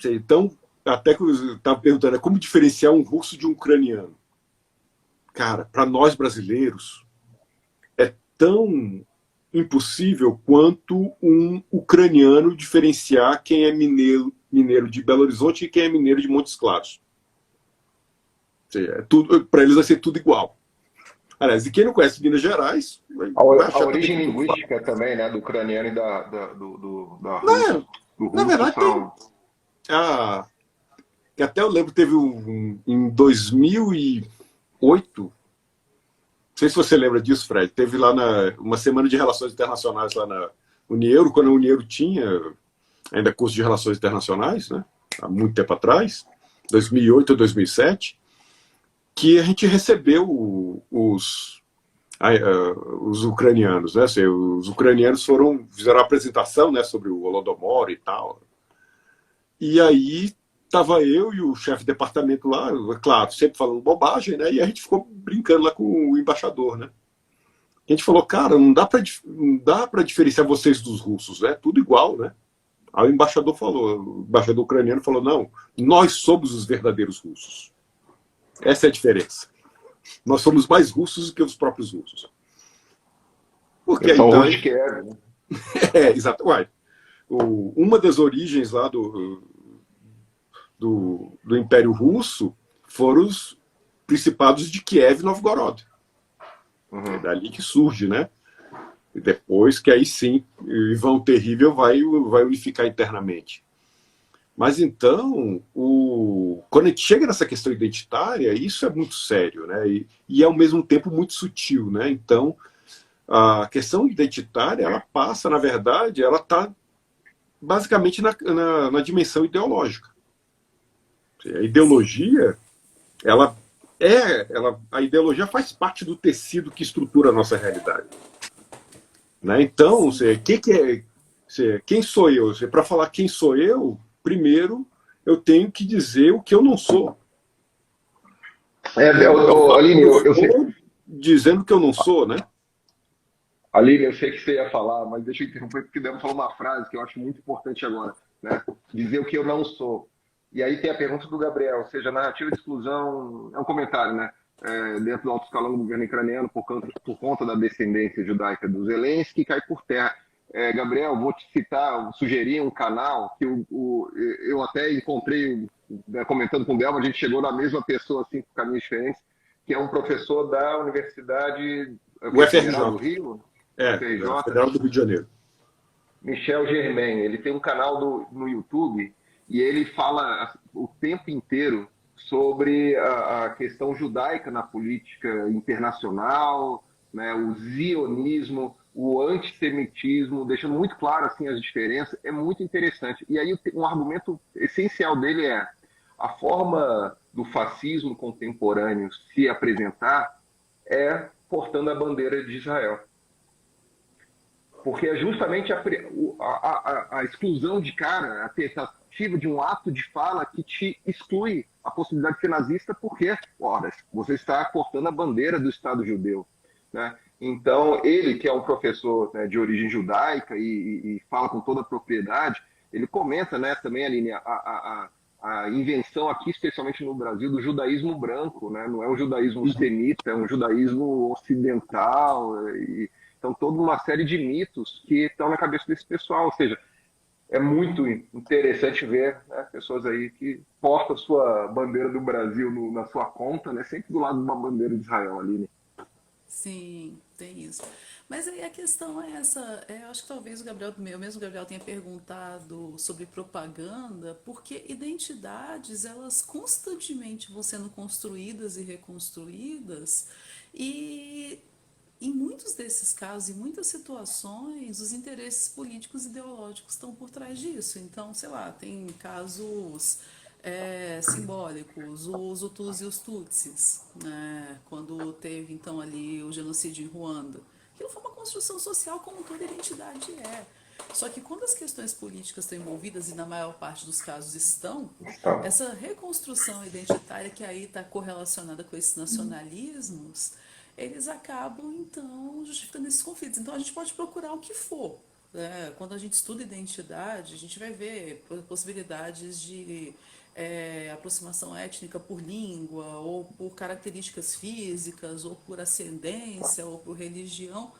Então, até que eu estava perguntando, como diferenciar um russo de um ucraniano? Cara, para nós brasileiros, é tão impossível quanto um ucraniano diferenciar quem é mineiro de Belo Horizonte e quem é mineiro de Montes Claros. Para eles vai ser tudo igual. Aliás, e quem não conhece Minas Gerais... A origem linguística também, né, do ucraniano e do russo. Na verdade, que até eu lembro, teve em 2008, não sei se você lembra disso, Fred, teve lá uma semana de relações internacionais lá na Unieuro, quando a Unieuro tinha ainda curso de relações internacionais, né, há muito tempo atrás, 2008 ou 2007, que a gente recebeu os ucranianos, né, os ucranianos fizeram a apresentação, né, sobre o Holodomor e tal, e aí estava eu e o chefe de departamento lá, claro, sempre falando bobagem, né? E a gente ficou brincando lá com o embaixador, né? A gente falou, cara, não dá para diferenciar vocês dos russos, né? Tudo igual, né? Aí o embaixador ucraniano falou, não, nós somos os verdadeiros russos. Essa é a diferença. Nós somos mais russos do que os próprios russos. Porque São então, russos de Kiev, né? exato. Uai, uma das origens lá do Império Russo foram os principados de Kiev e Novgorod. É dali que surge, né? E depois que aí sim, Ivan o Terrível vai unificar internamente. Mas então, quando a gente chega nessa questão identitária, isso é muito sério, né? E ao mesmo tempo muito sutil, né? Então, a questão identitária, ela passa, na verdade, ela está basicamente na dimensão ideológica. A ideologia, a ideologia faz parte do tecido que estrutura a nossa realidade. Né? Então, quem sou eu? Para falar quem sou eu, primeiro eu tenho que dizer o que eu não sou. Aline, eu sei. Dizendo que eu não sou, né? Aline, eu sei que você ia falar, mas deixa eu interromper, porque Débora falou uma frase que eu acho muito importante agora, né? Dizer o que eu não sou. E aí tem a pergunta do Gabriel, ou seja, a narrativa de exclusão é um comentário, né? Dentro do alto escalão do governo ucraniano, por conta da descendência judaica do Zelensky, cai por terra. Gabriel, vou te citar, sugerir um canal que eu até encontrei, né, comentando com o Delma, a gente chegou na mesma pessoa, assim, por caminhos diferentes, que é um professor da Universidade Federal do Rio, Federal do Rio de Janeiro. Michel Germain. Ele tem um canal no YouTube e ele fala o tempo inteiro sobre a questão judaica na política internacional, né, o zionismo, o antissemitismo, deixando muito claro assim, as diferenças. É muito interessante. E aí um argumento essencial dele é a forma do fascismo contemporâneo se apresentar é portando a bandeira de Israel. Porque é justamente a exclusão de cara, a tentativa de um ato de fala que te exclui a possibilidade de ser nazista, porque, ora, você está cortando a bandeira do Estado judeu. Né? Então, ele, que é um professor, né, de origem judaica e fala com toda a propriedade, ele comenta, né, também, Aline, a invenção aqui, especialmente no Brasil, do judaísmo branco. Né? Não é um judaísmo semita, é um judaísmo ocidental. Então, toda uma série de mitos que estão na cabeça desse pessoal. Ou seja, é muito interessante ver, né, pessoas aí que portam a sua bandeira do Brasil na sua conta, né, sempre do lado de uma bandeira de Israel, Aline. Sim, tem isso. Mas aí a questão é essa, eu acho que talvez o mesmo Gabriel tenha perguntado sobre propaganda, porque identidades, elas constantemente vão sendo construídas e reconstruídas, e em muitos desses casos, em muitas situações, os interesses políticos e ideológicos estão por trás disso. Então, sei lá, tem casos simbólicos, os Hutus e os Tutsis, né? Quando teve então ali o genocídio em Ruanda. Aquilo foi uma construção social como toda identidade é. Só que quando as questões políticas estão envolvidas, e na maior parte dos casos estão, essa reconstrução identitária que aí está correlacionada com esses nacionalismos, eles acabam, então, justificando esses conflitos. Então, a gente pode procurar o que for. Né? Quando a gente estuda identidade, a gente vai ver possibilidades de aproximação étnica por língua, ou por características físicas, ou por ascendência, ou por religião.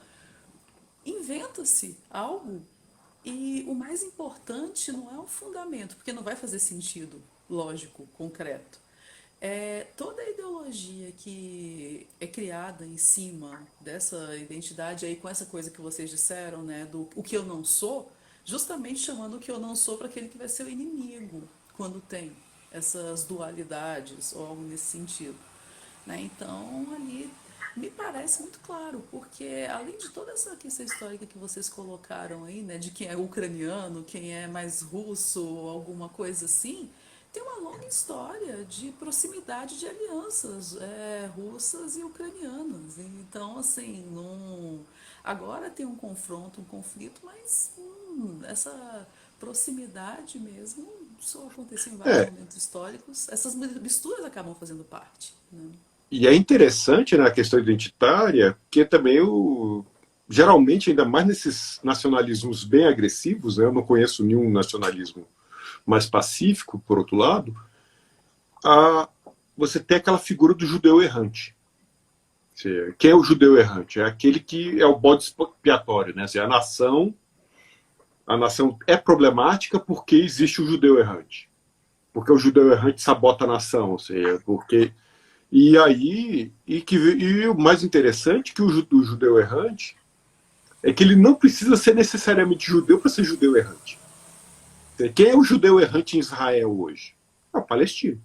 Inventa-se algo e o mais importante não é o fundamento, porque não vai fazer sentido lógico, concreto. Toda a ideologia que é criada em cima dessa identidade, aí com essa coisa que vocês disseram, né, do o que eu não sou, justamente chamando o que eu não sou para aquele que vai ser o inimigo, quando tem essas dualidades, ou algo nesse sentido. Né? Então, ali me parece muito claro, porque além de toda essa questão histórica que vocês colocaram aí, né, de quem é ucraniano, quem é mais russo, alguma coisa assim, tem uma longa história de proximidade de alianças russas e ucranianas. Então, assim, agora tem um confronto, um conflito, mas essa proximidade mesmo só aconteceu em vários momentos históricos. Essas misturas acabam fazendo parte. Né? E é interessante na questão identitária, que também geralmente, ainda mais nesses nacionalismos bem agressivos, né, eu não conheço nenhum nacionalismo mais pacífico, por outro lado, você tem aquela figura do judeu errante. Quem é o judeu errante? É aquele que é o bode expiatório, né? Assim, a nação é problemática porque existe o judeu errante. Porque o judeu errante sabota a nação, ou seja, porque... E aí, e o mais interessante é que o judeu errante é que ele não precisa ser necessariamente judeu para ser judeu errante. Quem é o judeu errante em Israel hoje? É o palestino.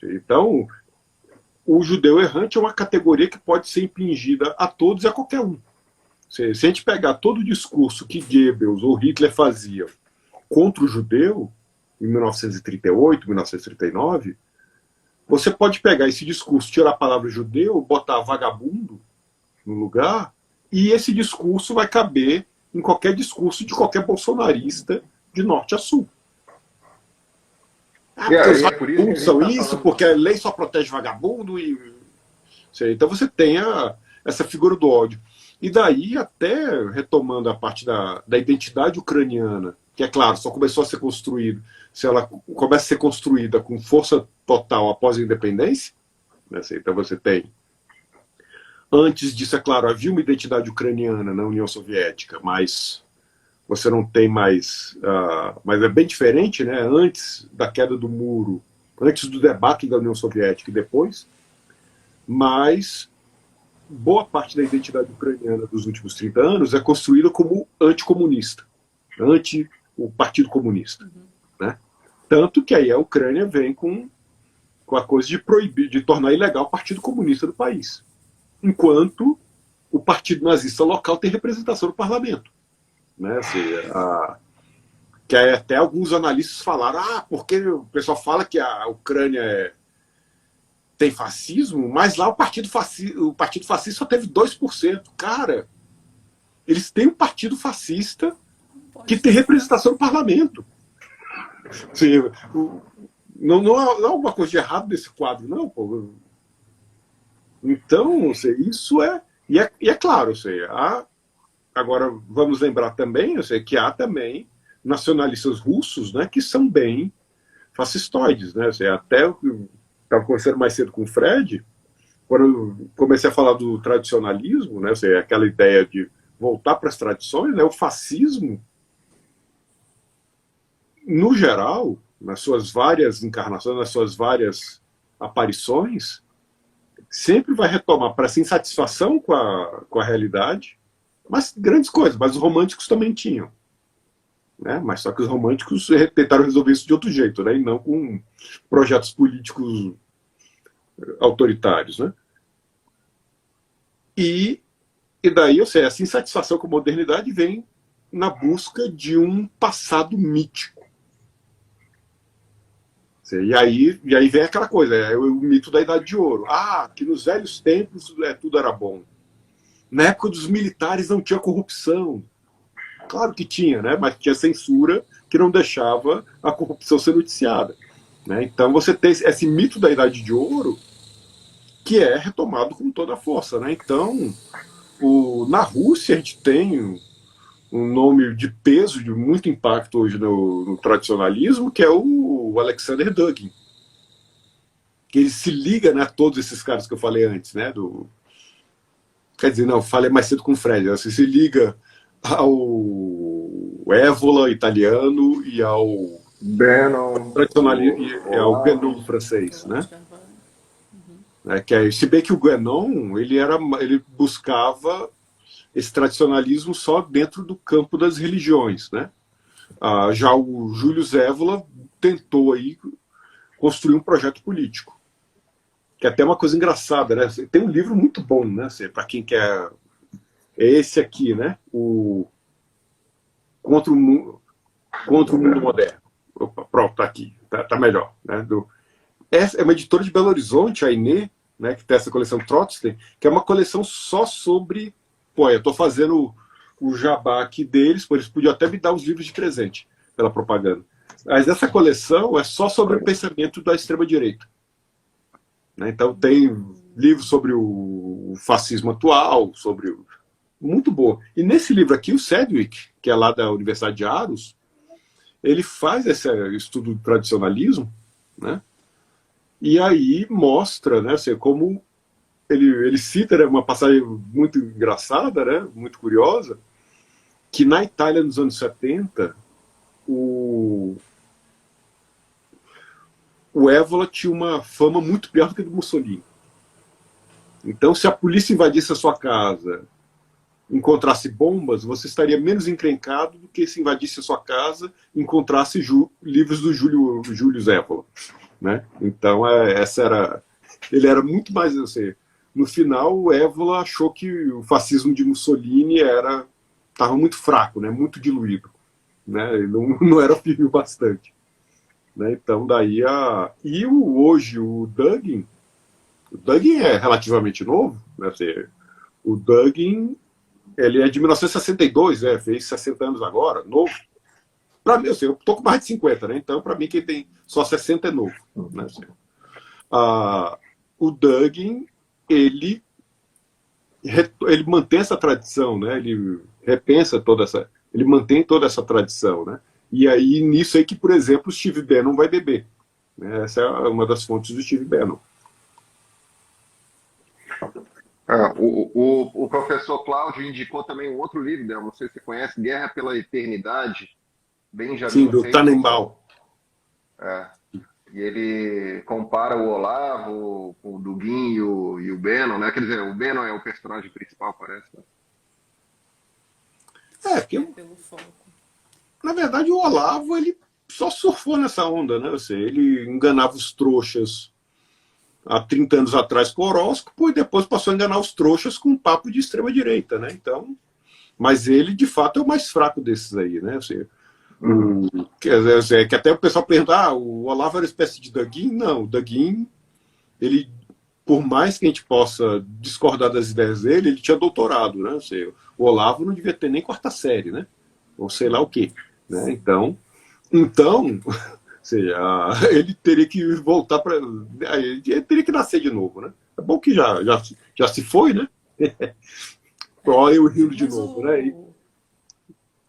Então, o judeu errante é uma categoria que pode ser impingida a todos e a qualquer um. Se a gente pegar todo o discurso que Goebbels ou Hitler faziam contra o judeu, em 1938, 1939, você pode pegar esse discurso, tirar a palavra judeu, botar vagabundo no lugar, e esse discurso vai caber em qualquer discurso de qualquer bolsonarista de norte a sul. Porque os vagabundos são isso, porque a lei só protege vagabundo. Então você tem essa figura do ódio. E daí, até retomando a parte da identidade ucraniana, que é claro, só começou a ser construído, se ela começa a ser construída com força total após a independência, né? Então você tem... Antes disso, é claro, havia uma identidade ucraniana na União Soviética, mas você não tem mais... mas é bem diferente, né? Antes da queda do muro, antes do debate da União Soviética e depois, mas boa parte da identidade ucraniana dos últimos 30 anos é construída como anticomunista, anti o Partido Comunista. Né? Tanto que aí a Ucrânia vem com a coisa de proibir, de tornar ilegal o Partido Comunista do país. Enquanto o Partido Nazista local tem representação no parlamento. Né? Assim, que até alguns analistas falaram, porque o pessoal fala que a Ucrânia tem fascismo, mas lá o Partido Fascista só teve 2%. Cara, eles têm um partido fascista que tem representação no parlamento. Assim, não há alguma coisa de errado nesse quadro, não, pô. Então, isso é... E é claro, agora vamos lembrar também que há também nacionalistas russos, né, que são bem fascistoides. Né? Até eu estava conversando mais cedo com o Fred, quando eu comecei a falar do tradicionalismo, né, aquela ideia de voltar para as tradições, né, o fascismo, no geral, nas suas várias encarnações, nas suas várias aparições, sempre vai retomar para essa insatisfação com a realidade, mas grandes coisas, mas os românticos também tinham. Né? Mas só que os românticos tentaram resolver isso de outro jeito, né? E não com projetos políticos autoritários. Né? E daí, essa insatisfação com a modernidade vem na busca de um passado mítico. E aí vem aquela coisa, o mito da Idade de Ouro. Que nos velhos tempos tudo era bom. Na época dos militares não tinha corrupção. Claro que tinha, né? Mas tinha censura que não deixava a corrupção ser noticiada. Né? Então você tem esse mito da Idade de Ouro que é retomado com toda a força. Né? Então, na Rússia a gente tem um nome de peso, de muito impacto hoje no tradicionalismo, que é o Alexander Dugin. Que ele se liga, né, a todos esses caras que eu falei antes. Né, quer dizer, não, falei mais cedo com o Fred. Você se liga ao Évola italiano e ao Bannon, ao Guénon francês. Né? Se bem que o Guénon ele buscava esse tradicionalismo só dentro do campo das religiões. Né? Já o Júlio Evola tentou aí construir um projeto político. Que é até uma coisa engraçada. Né? Tem um livro muito bom, né? Para quem quer... É esse aqui, né? Contra o Mundo Moderno. Opa, pronto, tá aqui. Tá melhor. Né? Essa é uma editora de Belo Horizonte, a Inê, né? Que tem essa coleção Trotsky, que é uma coleção só sobre... eu estou fazendo o jabá aqui deles, eles podiam até me dar os livros de presente pela propaganda. Mas essa coleção é só sobre o pensamento da extrema-direita. Né? Então tem livros sobre o fascismo atual, muito boa. E nesse livro aqui, o Sedgwick, que é lá da Universidade de Aarhus, ele faz esse estudo do tradicionalismo, né? E aí mostra, né, como ele cita, né, uma passagem muito engraçada, né, muito curiosa, que na Itália, nos anos 70, o Évola tinha uma fama muito pior do que a do Mussolini. Então, se a polícia invadisse a sua casa, encontrasse bombas, você estaria menos encrencado do que se invadisse a sua casa e encontrasse livros do Júlio Évola, né? Então, ele era muito mais, assim, no final, o Évola achou que o fascismo de Mussolini estava muito fraco, né? Muito diluído, né? Ele não era firme bastante, né? Então, daí hoje o Dugin é relativamente novo, né? Assim, o Dugin, ele é de 1962, fez 60 anos agora, novo. Para mim, assim, eu tô com mais de 50, né? Então, para mim, quem tem só 60 é novo, né? Assim, o Dugin, ele mantém essa tradição, né? Ele repensa ele mantém toda essa tradição, né? E aí, nisso aí que, por exemplo, o Steve Bannon vai beber, né? Essa é uma das fontes do Steve Bannon. O professor Cláudio indicou também um outro livro, né? Não sei se você conhece, Guerra pela Eternidade, Benjamin. Sim, do Tannenbaum. E ele compara o Olavo, o Dugin e o Bannon, né? Quer dizer, o Bannon é o personagem principal, parece. Né? Pelo foco. Na verdade, o Olavo, ele só surfou nessa onda, né? Ele enganava os trouxas há 30 anos atrás com o horóscopo e depois passou a enganar os trouxas com um papo de extrema-direita, né? Então, mas ele, de fato, é o mais fraco desses aí, né? Que até o pessoal pergunta, o Olavo era uma espécie de Dugin? Não, o Dugin, ele, por mais que a gente possa discordar das ideias dele, ele tinha doutorado, né? O Olavo não devia ter nem quarta série, né? Ou sei lá o quê, né? Então ou seja, ele teria que voltar para. Ele teria que nascer de novo, né? É bom que já se foi, né? Olha eu rindo de novo, né?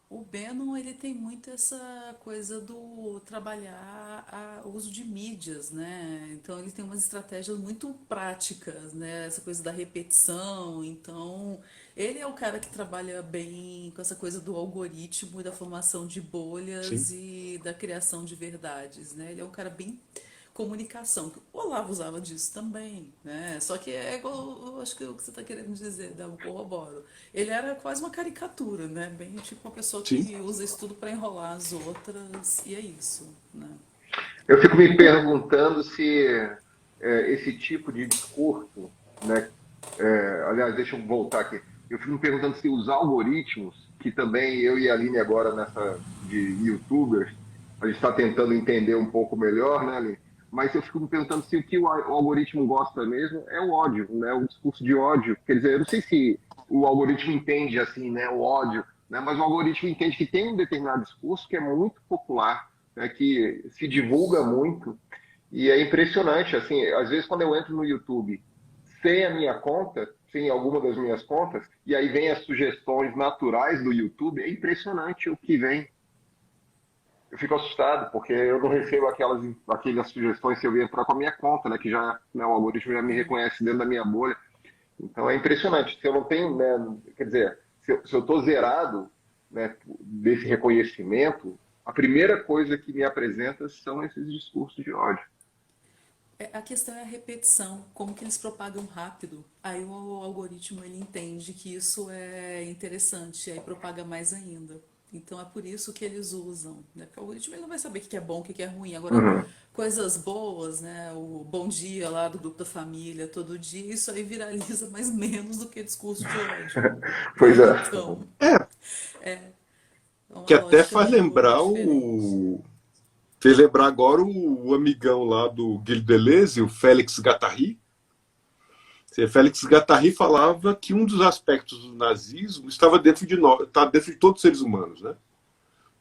O Bannon, ele tem muito essa coisa do trabalhar o uso de mídias, né? Então ele tem umas estratégias muito práticas, né? Essa coisa da repetição. Então ele é o cara que trabalha bem com essa coisa do algoritmo e da formação de bolhas Sim. e da criação de verdades, né? Ele é um cara bem comunicação. O Olavo usava disso também, né? Só que é igual, eu acho que é o que você está querendo dizer, eu corroboro. Ele era quase uma caricatura, né? Bem tipo uma pessoa que Sim. usa isso tudo para enrolar as outras, e é isso, né? Eu fico me perguntando se esse tipo de discurso, né? Aliás, deixa eu voltar aqui. Eu fico me perguntando se os algoritmos, que também eu e a Aline agora nessa de YouTubers, a gente está tentando entender um pouco melhor, né, Aline? Mas eu fico me perguntando se o que o algoritmo gosta mesmo é o ódio, né? O discurso de ódio. Quer dizer, eu não sei se o algoritmo entende assim, né? O ódio, né? Mas o algoritmo entende que tem um determinado discurso que é muito popular, né? Que se divulga muito e é impressionante. Assim, às vezes quando eu entro no YouTube sem a minha conta, sem alguma das minhas contas, e aí vem as sugestões naturais do YouTube, é impressionante o que vem. Eu fico assustado, porque eu não recebo aquelas sugestões se eu entrar com a minha conta, né? Que já, né, o algoritmo já me reconhece dentro da minha bolha. Então é impressionante. Se eu não tenho, né, quer dizer, se eu estou zerado, né, desse reconhecimento, a primeira coisa que me apresenta são esses discursos de ódio. A questão é a repetição, como que eles propagam rápido. Aí o algoritmo ele entende que isso é interessante, aí propaga mais ainda. Então é por isso que eles usam, né? Porque o algoritmo ele não vai saber o que é bom, o que é ruim. Agora, coisas boas, né? O bom dia lá do grupo da família, todo dia, isso aí viraliza mais menos do que discurso de ódio. Pois é. Então, é uma Que até lógica faz meio lembrar diferente. Fez lembrar agora o amigão lá do Guilherme Deleuze, o Félix Guattari. Félix Guattari falava que um dos aspectos do nazismo estava dentro de nós, está dentro de todos os seres humanos, né?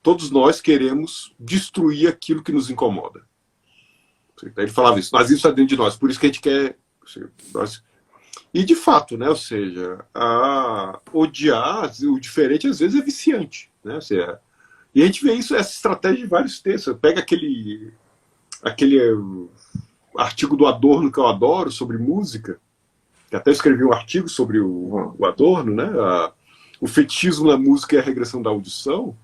Todos nós queremos destruir aquilo que nos incomoda. Ele falava isso, o nazismo está dentro de nós, por isso que a gente quer. E de fato, né? Ou seja, odiar o diferente às vezes é viciante, né? Ou seja, e a gente vê isso, essa estratégia de vários textos. Pega aquele artigo do Adorno que eu adoro sobre música. que até escrevi um artigo sobre o Adorno, né? O fetichismo na música e a regressão da audição.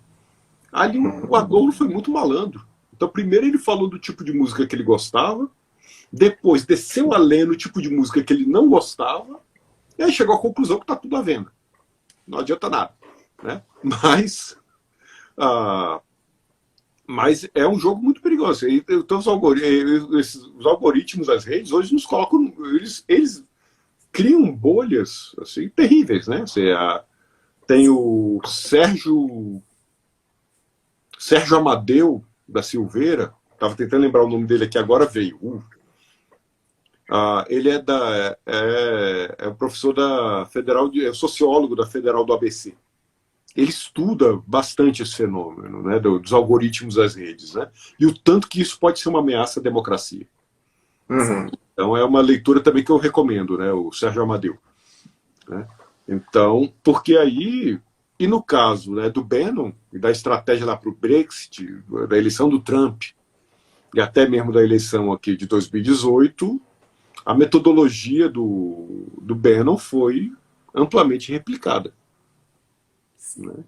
Ali o Adorno foi muito malandro. Então, primeiro ele falou do tipo de música que ele gostava, depois desceu a ler no tipo de música que ele não gostava, e aí chegou à conclusão que está tudo à venda. Não adianta nada. Né? Mas é um jogo muito perigoso. Então, os algoritmos das redes hoje nos colocam. Eles criam bolhas assim, terríveis. Né? Tem o Sérgio Amadeu da Silveira, estava tentando lembrar o nome dele aqui, agora veio. Ele é professor da Federal, é sociólogo da Federal do ABC. Ele estuda bastante esse fenômeno, né, dos algoritmos das redes, né, e o tanto que isso pode ser uma ameaça à democracia. Então é uma leitura também que eu recomendo, né, o Sérgio Amadeu. Né? Então, porque aí, e no caso, né, do Bannon e da estratégia lá para o Brexit, da eleição do Trump, e até mesmo da eleição aqui de 2018, a metodologia do Bannon foi amplamente replicada. Né?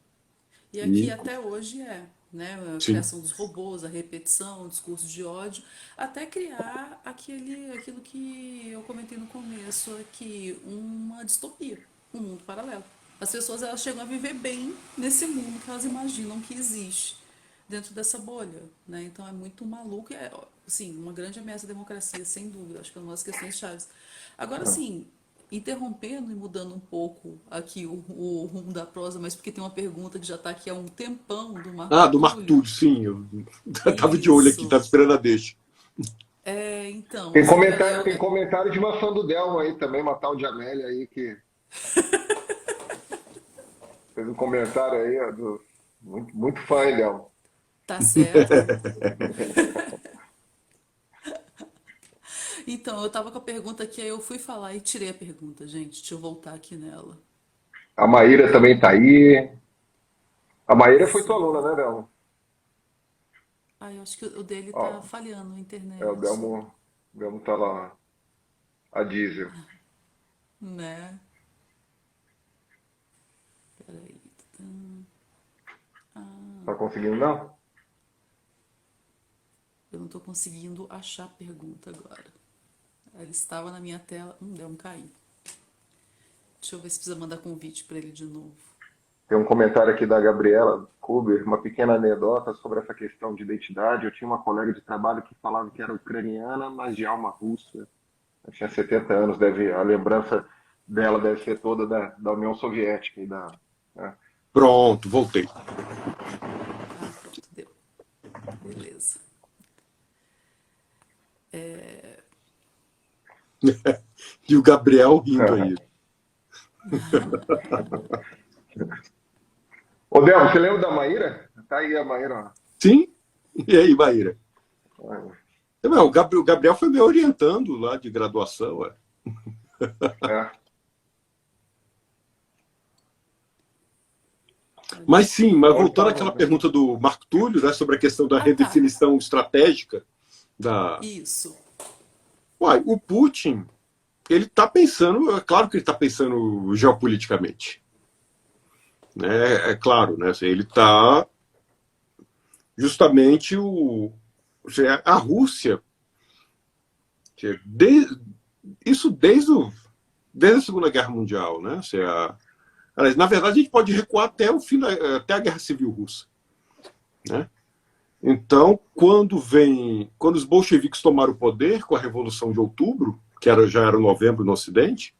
E aqui até hoje né? A Sim. criação dos robôs, a repetição, o discurso de ódio, até criar aquilo que eu comentei no começo aqui, uma distopia, um mundo paralelo. As pessoas elas chegam a viver bem nesse mundo que elas imaginam que existe dentro dessa bolha, né? Então é muito maluco, sim, uma grande ameaça à democracia, sem dúvida. Acho que é uma das questões chaves. Agora, sim, interrompendo e mudando um pouco aqui o rumo da prosa, mas porque tem uma pergunta que já está aqui há um tempão do Marco do Marco Túlio, sim. Eu estava de olho aqui, estava esperando a deixa. Então... Tem comentário de uma fã do Delmo aí também, uma tal de Amélia aí, que fez um comentário aí, muito, muito fã, hein, Delmo. Tá certo. Então, eu estava com a pergunta aqui, aí eu fui falar e tirei a pergunta, gente. Deixa eu voltar aqui nela. A Maíra também está aí. A Maíra foi tua aluna, né, Delmo? Eu acho que o dele tá falhando na internet. O Delmo tá lá. A diesel. Né? Peraí. Tá conseguindo, não? Eu não tô conseguindo achar a pergunta agora. Ela estava na minha tela. Deu um cair. Deixa eu ver se precisa mandar convite para ele de novo. Tem um comentário aqui da Gabriela Kuber, uma pequena anedota sobre essa questão de identidade. Eu tinha uma colega de trabalho que falava que era ucraniana, mas de alma russa. Ela tinha 70 anos, a lembrança dela deve ser toda da União Soviética. Né? Pronto, voltei. Pronto, deu. Beleza. E o Gabriel rindo aí. Ô, Delmo, você lembra da Maíra? Tá aí a Maíra. Sim. E aí, Maíra? O Gabriel foi me orientando lá de graduação. Mas sim, voltando àquela pergunta do Marco Túlio, né, sobre a questão da redefinição estratégica da... Isso. O Putin, ele está pensando, é claro que ele está pensando geopoliticamente. Né? É claro, né? Ele está justamente a Rússia, isso desde a Segunda Guerra Mundial, né? Na verdade, a gente pode recuar até o fim até a Guerra Civil Russa, né? Então, quando os bolcheviques tomaram o poder com a Revolução de Outubro, que já era novembro no Ocidente,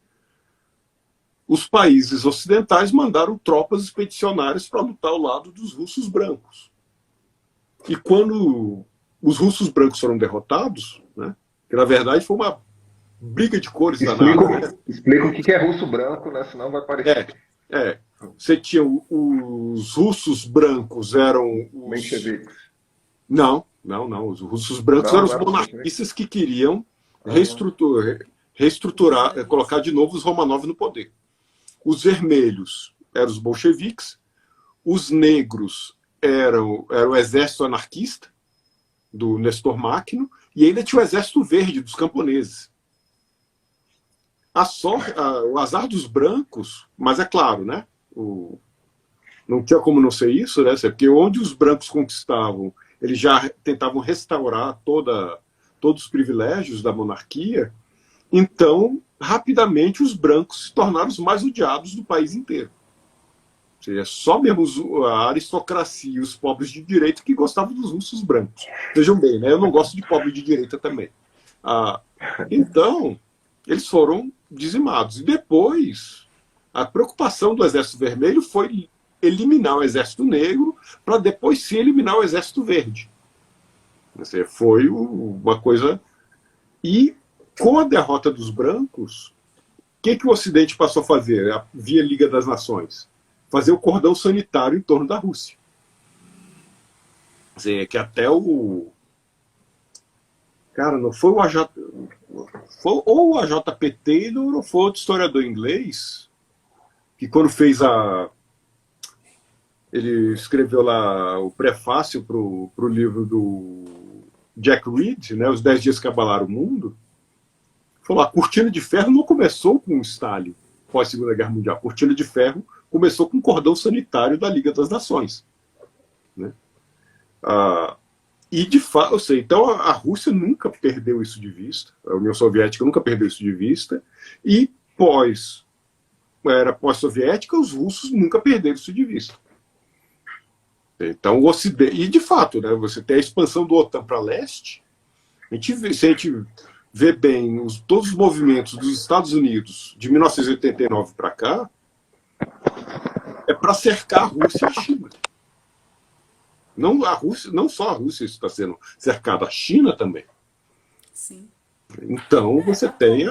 os países ocidentais mandaram tropas expedicionárias para lutar ao lado dos russos brancos. E quando os russos brancos foram derrotados, né, que na verdade foi uma briga de cores danada. Explica o que é russo branco, né? Senão vai parecer. Você tinha os russos brancos eram os... Mencheviques. Não. Os russos brancos eram os monarquistas que queriam reestruturar, colocar de novo os Romanov no poder. Os vermelhos eram os bolcheviques, os negros eram o exército anarquista do Nestor Makhno, e ainda tinha o exército verde dos camponeses. o azar dos brancos, mas é claro, né? Não tinha como não ser isso, né? Porque onde os brancos conquistavam, eles já tentavam restaurar todos os privilégios da monarquia, então, rapidamente, os brancos se tornaram os mais odiados do país inteiro. Ou seja, só mesmo a aristocracia e os pobres de direita que gostavam dos russos brancos. Vejam bem, né? Eu não gosto de pobre de direita também. Então, eles foram dizimados. E depois, a preocupação do Exército Vermelho foi eliminar o Exército Negro para depois se eliminar o Exército Verde. Foi uma coisa... E com a derrota dos brancos, o que o Ocidente passou a fazer via Liga das Nações? Fazer o cordão sanitário em torno da Rússia. Que até o... Cara, não foi o AJ... Foi ou o AJP Taylor ou foi outro historiador inglês que quando fez ele escreveu lá o prefácio para o livro do Jack Reed, né, Os 10 Dias que Abalaram o Mundo, falou: a cortina de ferro não começou com o Stalin pós-Segunda Guerra Mundial. A cortina de ferro começou com o cordão sanitário da Liga das Nações. Né? E de fato, eu sei, então a Rússia nunca perdeu isso de vista, a União Soviética nunca perdeu isso de vista, e era pós-soviética, os russos nunca perderam isso de vista. Então o Ocidente, e de fato, né, você tem a expansão do OTAN para leste, se a gente vê bem todos os movimentos dos Estados Unidos de 1989 para cá, é para cercar a Rússia e a China. Não só a Rússia está sendo cercada, a China também. Sim. Então você tem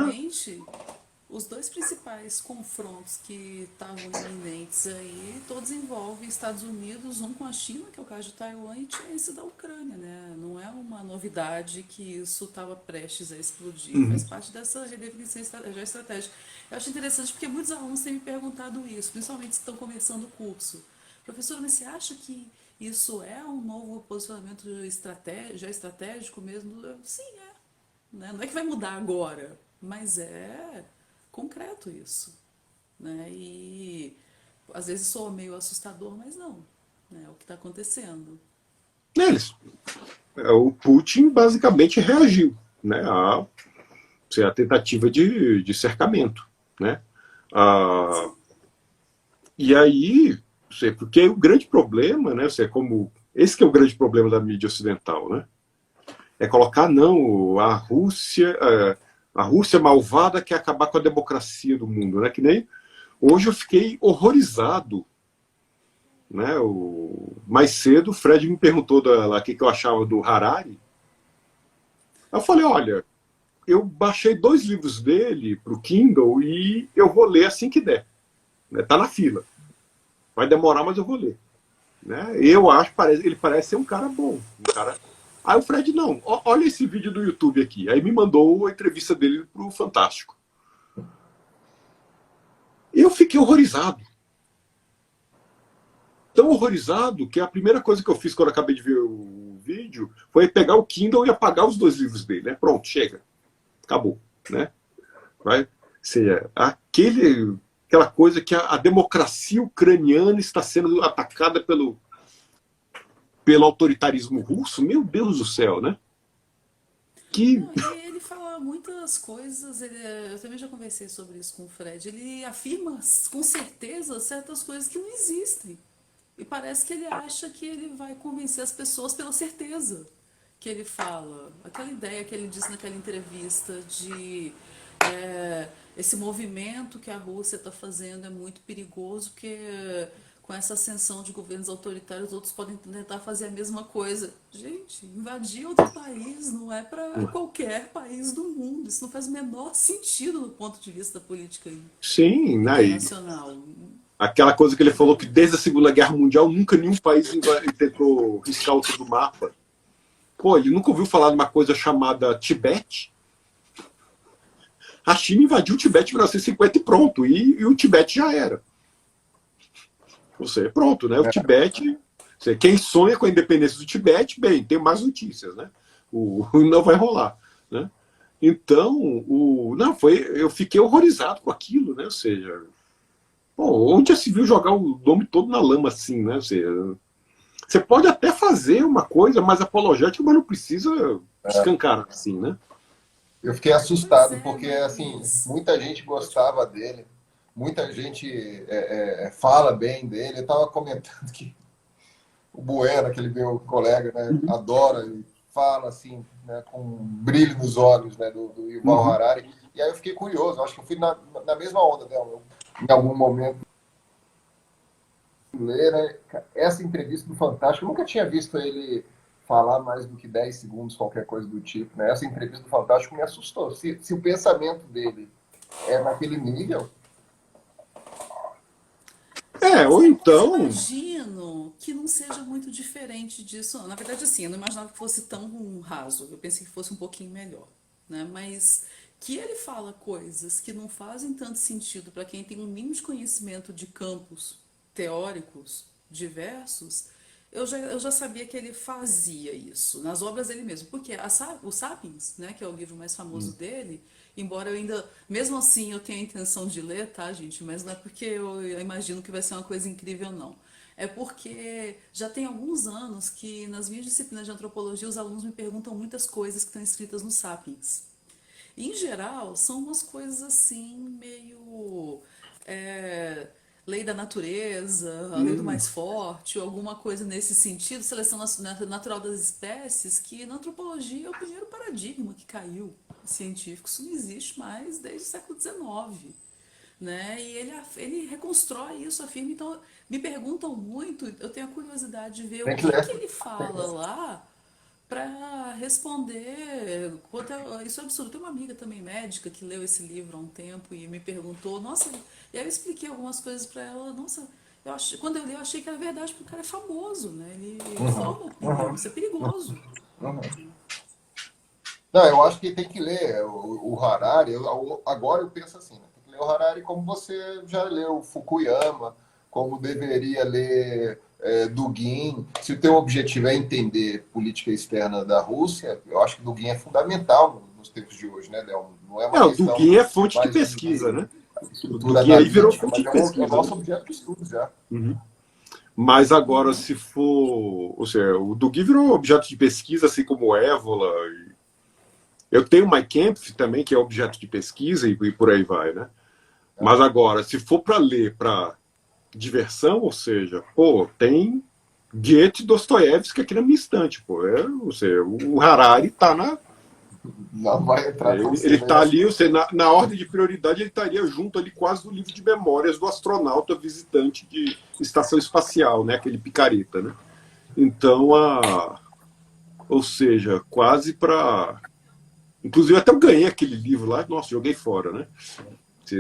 os dois principais confrontos que estavam iminentes aí, todos envolvem Estados Unidos, um com a China, que é o caso de Taiwan, e esse da Ucrânia, né? Não é uma novidade que isso estava prestes a explodir, faz parte dessa redefinição estratégica. Eu acho interessante porque muitos alunos têm me perguntado isso, principalmente que estão começando o curso. Professora, mas você acha que isso é um novo posicionamento já estratégico mesmo? Sim, é. Né? Não é que vai mudar agora, mas é concreto isso. Né? E às vezes soa meio assustador, mas não. Né? É o que está acontecendo. O Putin basicamente reagiu, né, à tentativa de cercamento. Né? E aí... Porque o grande problema, né, esse que é o grande problema da mídia ocidental, né, é colocar a Rússia malvada quer acabar com a democracia do mundo, né, que nem hoje eu fiquei horrorizado, né, mais cedo o Fred me perguntou o que eu achava do Harari. Eu falei: olha, eu baixei 2 livros dele para o Kindle e eu vou ler assim que der, né, tá na fila. Vai demorar, mas eu vou ler. Né? Eu acho, ele parece ser um cara bom. Aí o Fred, não, olha esse vídeo do YouTube aqui. Aí me mandou a entrevista dele pro Fantástico. Eu fiquei horrorizado. Tão horrorizado que a primeira coisa que eu fiz quando eu acabei de ver o vídeo foi pegar o Kindle e apagar os 2 livros dele. Né? Pronto, chega. Acabou. Né? Vai ser aquela coisa que a democracia ucraniana está sendo atacada pelo autoritarismo russo. Meu Deus do céu, né? Ele fala muitas coisas, eu também já conversei sobre isso com o Fred, ele afirma com certeza certas coisas que não existem. E parece que ele acha que ele vai convencer as pessoas pela certeza que ele fala. Aquela ideia que ele disse naquela entrevista de... esse movimento que a Rússia está fazendo é muito perigoso, porque com essa ascensão de governos autoritários, outros podem tentar fazer a mesma coisa. Gente, invadir outro país não é para qualquer país do mundo. Isso não faz o menor sentido do ponto de vista da política internacional. Aquela coisa que ele falou que desde a Segunda Guerra Mundial nunca nenhum país tentou riscar outro do mapa. Ele nunca ouviu falar de uma coisa chamada Tibete? A China invadiu o Tibete em 1950 e pronto. E o Tibete já era. Pronto, né? O Tibete... Quem sonha com a independência do Tibete, bem, tem mais notícias, né? Não vai rolar. Né? Então, não, eu fiquei horrorizado com aquilo, né? Ou seja, pô, onde já se viu jogar o nome todo na lama assim, né? Ou seja, você pode até fazer uma coisa mais apologética, mas não precisa escancarar assim, né? Eu fiquei Pois assustado, é, porque assim, mas. muita gente Pode falar. gostava dele, muita gente fala bem dele. Eu estava comentando que o Bueno, aquele meu colega, né, adora e fala assim, né, com um brilho nos olhos, né, do Yuval Uhum. Harari. E aí eu fiquei curioso, acho que eu fui na mesma onda dela. Em algum momento ler, né, essa entrevista do Fantástico, eu nunca tinha visto ele falar mais do que 10 segundos, qualquer coisa do tipo. Né? Essa entrevista do Fantástico me assustou. Se o pensamento dele é naquele nível. Ou Mas eu então, imagino que não seja muito diferente disso. Não. Na verdade, assim, eu não imaginava que fosse tão raso. Eu pensei que fosse um pouquinho melhor. Né? Mas que ele fala coisas que não fazem tanto sentido para quem tem um mínimo de conhecimento de campos teóricos diversos, eu já sabia que ele fazia isso nas obras dele mesmo. Porque o Sapiens, né, que é o livro mais famoso dele, embora eu ainda, mesmo assim, eu tenha a intenção de ler, tá, gente? Mas não é porque eu imagino que vai ser uma coisa incrível, não. É porque já tem alguns anos que nas minhas disciplinas de antropologia os alunos me perguntam muitas coisas que estão escritas no Sapiens. Em geral, são umas coisas assim, meio. é, lei da natureza, a lei do mais forte, ou alguma coisa nesse sentido, seleção natural das espécies, que na antropologia é o primeiro paradigma que caiu científico. Isso não existe mais desde o século XIX. Né? E ele reconstrói isso, afirma. Então, me perguntam muito, eu tenho a curiosidade de ver o Tem que que ler. ele fala lá para responder. Isso é absurdo. Tem uma amiga também médica que leu esse livro há um tempo e me perguntou, nossa, e aí eu expliquei algumas coisas para ela, nossa, quando eu li eu achei que era verdade, porque o cara é famoso, né? Ele forma opinião, isso é perigoso. Não, eu acho que tem que ler o Harari. Agora eu penso assim, né? Tem que ler o Harari como você já leu Fukuyama, como deveria ler Dugin. Se o teu objetivo é entender política externa da Rússia, eu acho que Dugin é fundamental nos tempos de hoje, né, Léo? Não é uma o questão Dugin é fonte de mais pesquisa, de né? O estrutura Dugin aí virou analítica, fonte mas de é o pesquisa, né? nosso objeto de estudo já. Uhum. Mas agora, se for. Ou seja, o Dugin virou objeto de pesquisa, assim como o Évola. Eu tenho o Mein Kampf também, que é objeto de pesquisa, e por aí vai, né? Mas agora, se for para ler para diversão, ou seja, pô, tem Goethe e Dostoiévski aqui na minha estante, pô. Ou seja, o Harari tá na. Não vai entrar tão Ele cedo aí tá nas ali, ou coisas. seja, na ordem de prioridade, ele estaria junto ali quase do livro de memórias do astronauta visitante de estação espacial, né? Aquele picareta, né? Então, ou seja, quase para. Inclusive, até eu ganhei aquele livro lá, nossa, joguei fora, né?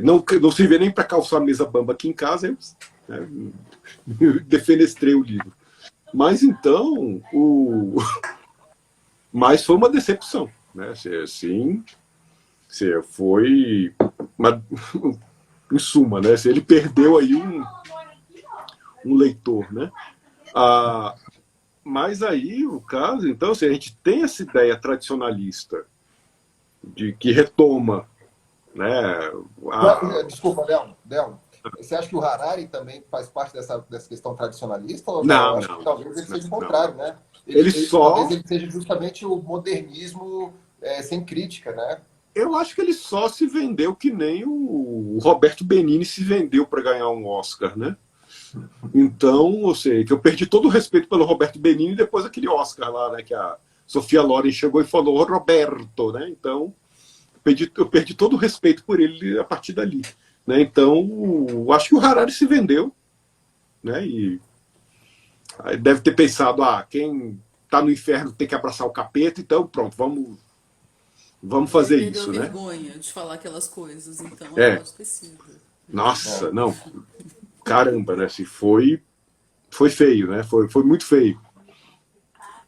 Não servia nem para calçar a mesa bamba aqui em casa, eu defenestrei o livro. Mas então, mas foi uma decepção, né? Assim, foi uma... em suma, né? Ele perdeu aí um leitor, né? Ah, mas aí o caso, então, se a gente tem essa ideia tradicionalista de que retoma, né? Desculpa, Léo. Você acha que o Harari também faz parte dessa questão tradicionalista ou não? Eu Não, acho que não, talvez ele seja o não. contrário, né? Ele Talvez só. ele seja justamente o modernismo sem crítica, né? Eu acho que ele só se vendeu que nem o Roberto Benigni se vendeu para ganhar um Oscar, né? Então, eu sei que eu perdi todo o respeito pelo Roberto Benigni depois daquele Oscar lá, né? Que a Sofia Loren chegou e falou, "Ô, Roberto", né? Então, eu perdi todo o respeito por ele a partir dali. Né? Então, acho que o Harari se vendeu, né? E aí deve ter pensado, quem tá no inferno tem que abraçar o capeta, então pronto, vamos Ele fazer perdeu a isso, né? vergonha de falar aquelas coisas, então É, pode ter sido. nossa, não, caramba, né? Se foi feio, né? Foi muito feio.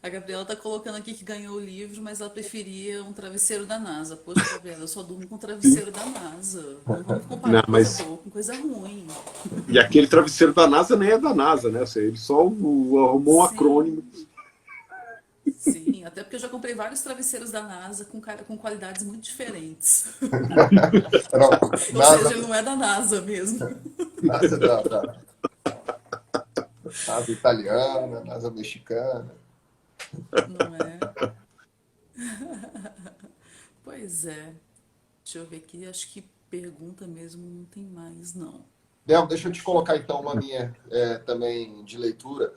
A Gabriela tá colocando aqui que ganhou o livro, mas ela preferia um travesseiro da NASA. Poxa, Gabriela, eu só durmo com o travesseiro da NASA. Não vamos Não, comparar coisa mas boa com coisa ruim. e aquele travesseiro da NASA nem é da NASA, né? Ou seja, ele só arrumou um Sim. acrônimo. Sim, até porque eu já comprei vários travesseiros da NASA com qualidades muito diferentes. Não, Ou seja, NASA, ele não é da NASA mesmo. NASA, NASA italiana, NASA mexicana. Não é? Pois é. Deixa eu ver aqui, acho que pergunta mesmo não tem mais, não. Del, deixa eu te colocar então uma minha também de leitura.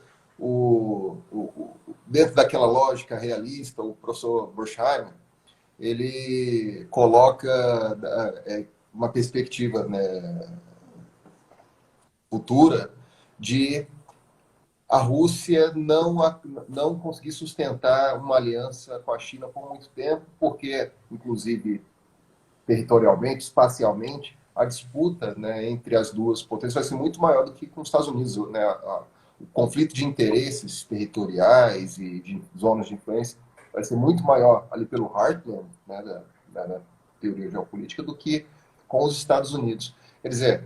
Dentro daquela lógica realista, o professor Borsheimer, ele coloca uma perspectiva, né, futura de a Rússia não conseguir sustentar uma aliança com a China por muito tempo, porque, inclusive, territorialmente, espacialmente, a disputa, né, entre as duas potências vai ser muito maior do que com os Estados Unidos. Né? O conflito de interesses territoriais e de zonas de influência vai ser muito maior ali pelo Heartland, né, da teoria geopolítica, do que com os Estados Unidos. Quer dizer,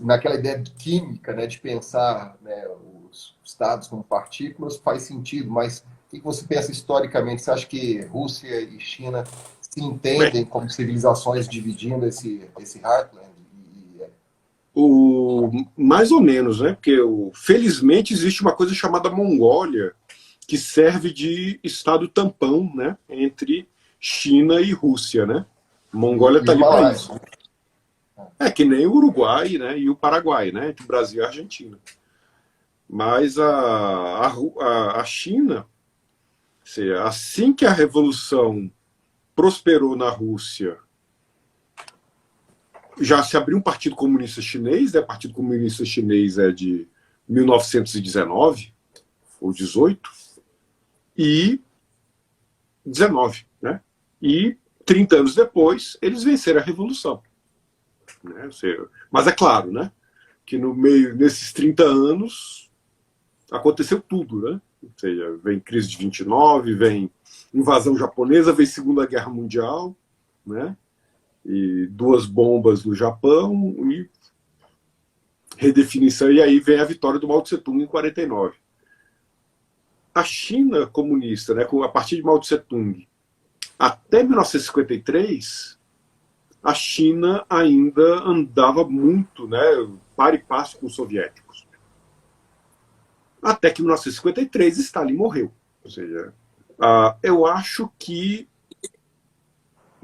naquela ideia de química, né, de pensar, né, os estados como partículas, faz sentido, mas o que você pensa historicamente? Você acha que Rússia e China se entendem como civilizações dividindo esse heartland? Mais ou menos, né? Porque felizmente existe uma coisa chamada Mongólia, que serve de estado tampão, né, entre China e Rússia, né? Mongólia está ali para isso. É que nem o Uruguai, né, e o Paraguai, né, entre o Brasil e a Argentina. Mas a China, assim que a revolução prosperou na Rússia, já se abriu um Partido Comunista Chinês, né? O Partido Comunista Chinês é de 1919 ou 18 e 19, né? E 30 anos depois eles venceram a revolução, né? Mas é claro, né, que no meio nesses 30 anos aconteceu tudo, né? Ou seja, vem crise de 29, vem invasão japonesa, vem Segunda Guerra Mundial, né? E 2 bombas no Japão e redefinição, e aí vem a vitória do Mao Tse Tung em 49. A China comunista, né, a partir de Mao Tse Tung até 1953, a China ainda andava muito, né, par e passo com os soviéticos. Até que em 1953 Stalin morreu. Ou seja, eu acho que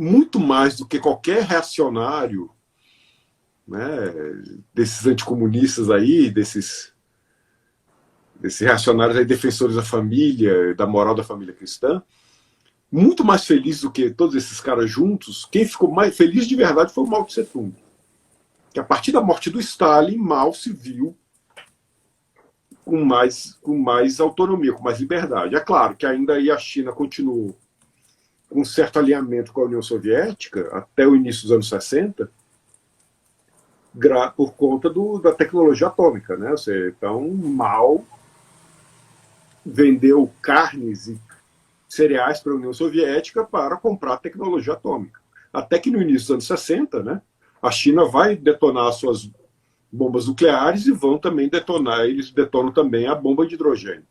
muito mais do que qualquer reacionário, né, desses anticomunistas aí, desses reacionários aí, defensores da família, da moral da família cristã, muito mais feliz do que todos esses caras juntos, quem ficou mais feliz de verdade foi o Mao Tse Tung. Que a partir da morte do Stalin, Mao se viu com mais autonomia, com mais liberdade. É claro que ainda aí a China continuou com um certo alinhamento com a União Soviética até o início dos anos 60, por conta da tecnologia atômica, né? Então, Mao vendeu carnes e cereais para a União Soviética para comprar tecnologia atômica. Até que no início dos anos 60, né, a China vai detonar suas bombas nucleares e vão também eles detonam também a bomba de hidrogênio.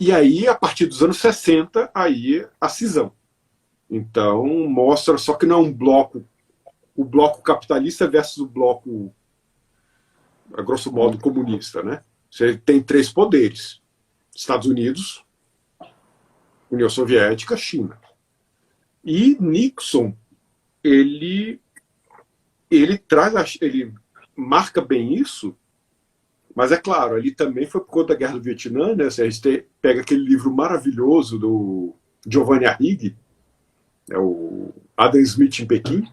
E aí, a partir dos anos 60, aí a cisão. Então, mostra, só que não é um bloco, o bloco capitalista versus o bloco, a grosso modo, comunista, né? Você tem 3 poderes: Estados Unidos, União Soviética, China. E Nixon, ele marca bem isso, mas é claro, ali também foi por conta da Guerra do Vietnã, né? A gente pega aquele livro maravilhoso do Giovanni Arrighi, o Adam Smith em Pequim,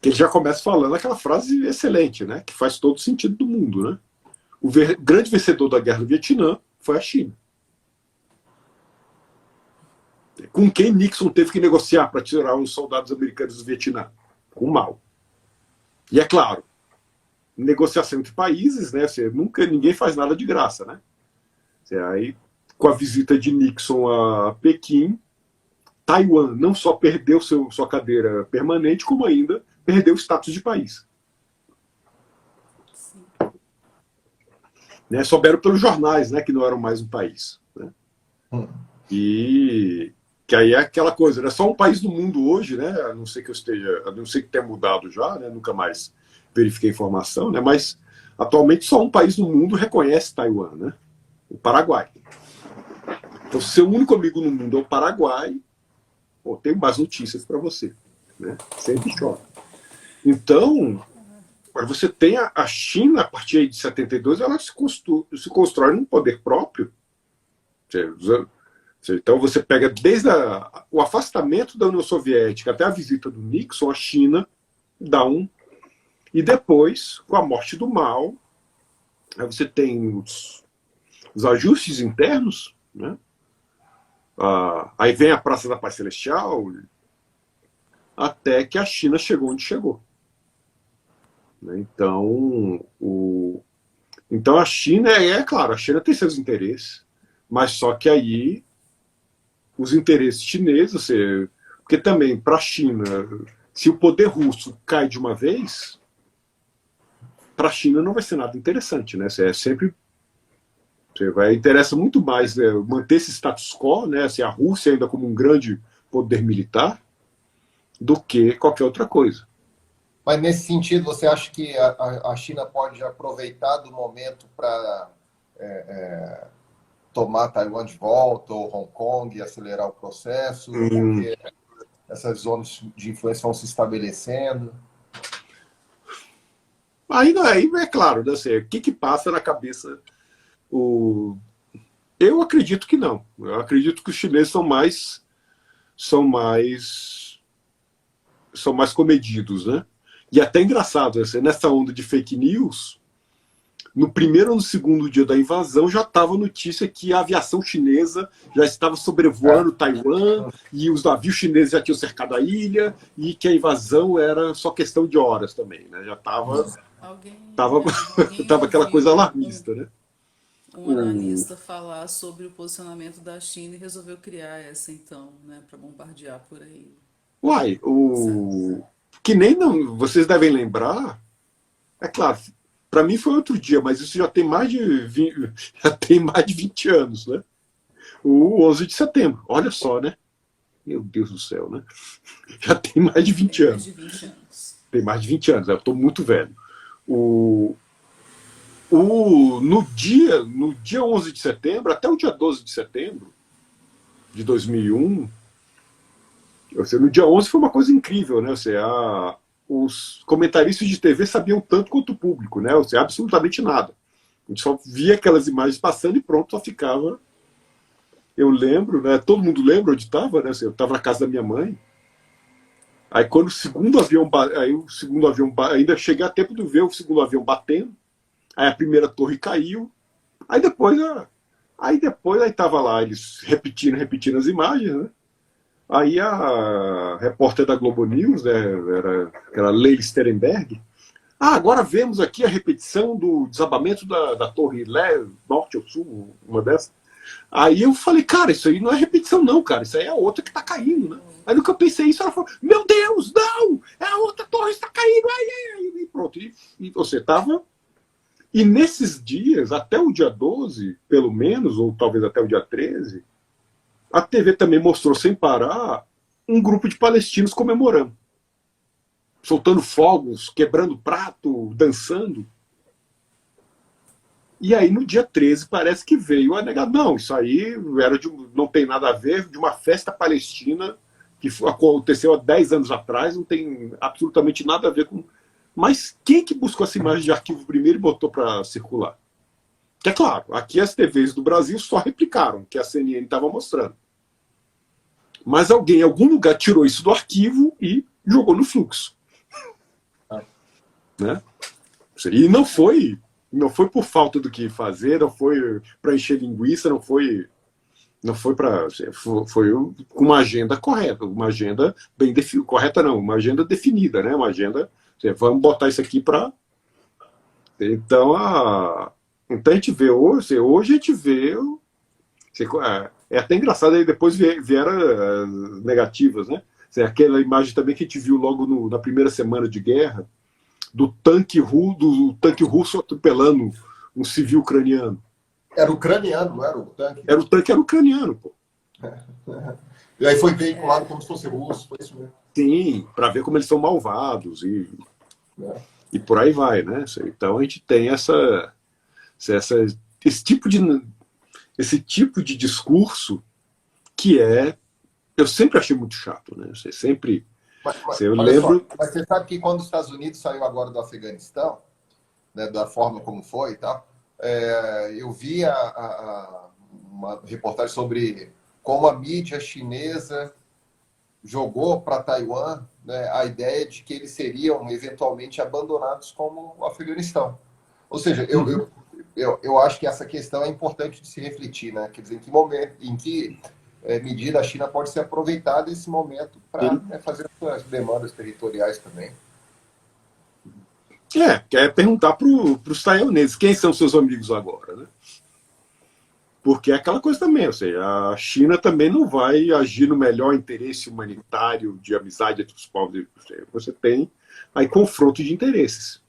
que ele já começa falando aquela frase excelente, né? Que faz todo sentido do mundo, né? O grande vencedor da Guerra do Vietnã foi a China. Com quem Nixon teve que negociar para tirar os soldados americanos do Vietnã? Com Mao. E é claro, negociação entre países, né? Ninguém faz nada de graça, né? Aí, com a visita de Nixon a Pequim, Taiwan não só perdeu sua cadeira permanente, como ainda perdeu o status de país. Sim. né? Souberam pelos jornais, né, que não eram mais um país, né? E que aí é aquela coisa, né? Só um país do mundo hoje, né? A não ser que eu esteja, a não ser que tenha mudado já, né? Nunca mais verifiquei a informação, né? Mas atualmente só um país do mundo reconhece Taiwan, né? O Paraguai. Então, se seu único amigo no mundo é o Paraguai, pô, tenho mais notícias para você, né? Sempre chora. Então, você tem a China, a partir de 72, ela se constrói num poder próprio. Então você pega desde o afastamento da União Soviética até a visita do Nixon, a China dá um. E depois, com a morte do Mao, aí você tem os ajustes internos, né? Aí vem a Praça da Paz Celestial, até que a China chegou onde chegou. Então, então a China, claro, a China tem seus interesses, mas só que aí os interesses chineses, porque também para a China, se o poder russo cai de uma vez, para a China não vai ser nada interessante, né? Interessa muito mais, né, manter esse status quo, né, a Rússia ainda como um grande poder militar, do que qualquer outra coisa. Mas nesse sentido, você acha que a China pode aproveitar do momento para tomar Taiwan de volta, ou Hong Kong, e acelerar o processo, porque essas zonas de influência vão se estabelecendo? Aí é claro, né, o que passa na cabeça? Eu acredito que não. Eu acredito que os chineses são mais comedidos, né? E até engraçado, nessa onda de fake news, no primeiro ou no segundo dia da invasão já estava notícia que a aviação chinesa já estava sobrevoando Taiwan e os navios chineses já tinham cercado a ilha e que a invasão era só questão de horas também, né? Já estava aquela coisa alarmista, né? Um analista falar sobre o posicionamento da China e resolveu criar essa, então, né, para bombardear por aí. Uai, que nem não, vocês devem lembrar, é claro, para mim foi outro dia, mas isso já tem mais de 20 anos, né? O 11 de setembro, olha só, né? Meu Deus do céu, né? Já tem mais de 20 anos. Tem mais de 20 anos, eu estou muito velho. No dia 11 de setembro, até o dia 12 de setembro de 2001, no dia 11 foi uma coisa incrível, né? Os comentaristas de TV sabiam tanto quanto o público, né? Absolutamente nada. A gente só via aquelas imagens passando e pronto, só ficava. Eu lembro, né? Todo mundo lembra onde estava, né? Eu estava na casa da minha mãe. Aí quando o segundo avião, ainda cheguei a tempo de ver o segundo avião batendo. Aí a primeira torre caiu. Aí depois estava lá eles repetindo as imagens, né? Aí a repórter da Globo News, né, era Leila Sterenberg. Agora vemos aqui a repetição do desabamento da Torre Norte ou Sul, uma dessas. Aí eu falei, cara, isso aí não é repetição não, cara, isso aí é a outra que está caindo, né? Aí no que eu pensei isso, ela falou, meu Deus, não! É a outra torre está caindo! Aí, pronto, e você estava... E nesses dias, até o dia 12, pelo menos, ou talvez até o dia 13, a TV também mostrou sem parar um grupo de palestinos comemorando. Soltando fogos, quebrando prato, dançando. E aí no dia 13 parece que veio a negar. Não, isso aí não tem nada a ver, de uma festa palestina que aconteceu há 10 anos atrás, não tem absolutamente nada a ver com... Mas quem que buscou essa imagem de arquivo primeiro e botou para circular? Que é claro, aqui as TVs do Brasil só replicaram o que a CNN estava mostrando. Mas alguém em algum lugar tirou isso do arquivo e jogou no fluxo. Né? E não foi por falta do que fazer, não foi para encher linguiça, não foi para... Foi com uma agenda correta, uma agenda bem definida. Correta não, uma agenda definida, né? Uma agenda... Vamos botar isso aqui para... Então a gente vê hoje a gente vê... É até engraçado, aí depois vieram as negativas, né? Aquela imagem também que a gente viu logo na primeira semana de guerra, do tanque russo atropelando um civil ucraniano. Era ucraniano, não era o tanque? Era o tanque, era ucraniano, pô. E aí foi veiculado como se fosse russo, foi isso mesmo. Sim, para ver como eles são malvados e por aí vai, né? Então a gente tem esse tipo de discurso que eu sempre achei muito chato, né? Você sempre, eu lembro. Mas você sabe que quando os Estados Unidos saiu agora do Afeganistão, né, da forma como foi e tal, eu vi uma reportagem sobre como a mídia chinesa jogou para Taiwan, né, a ideia de que eles seriam eventualmente abandonados como o Afeganistão. Ou seja, eu acho que essa questão é importante de se refletir, né? Quer dizer, em que momento, em que medida a China pode ser aproveitada esse momento para, né, fazer suas demandas territoriais também. Quer perguntar para os taiwaneses quem são seus amigos agora, né? Porque é aquela coisa também, ou seja, a China também não vai agir no melhor interesse humanitário de amizade entre os povos. Você tem aí confronto de interesses.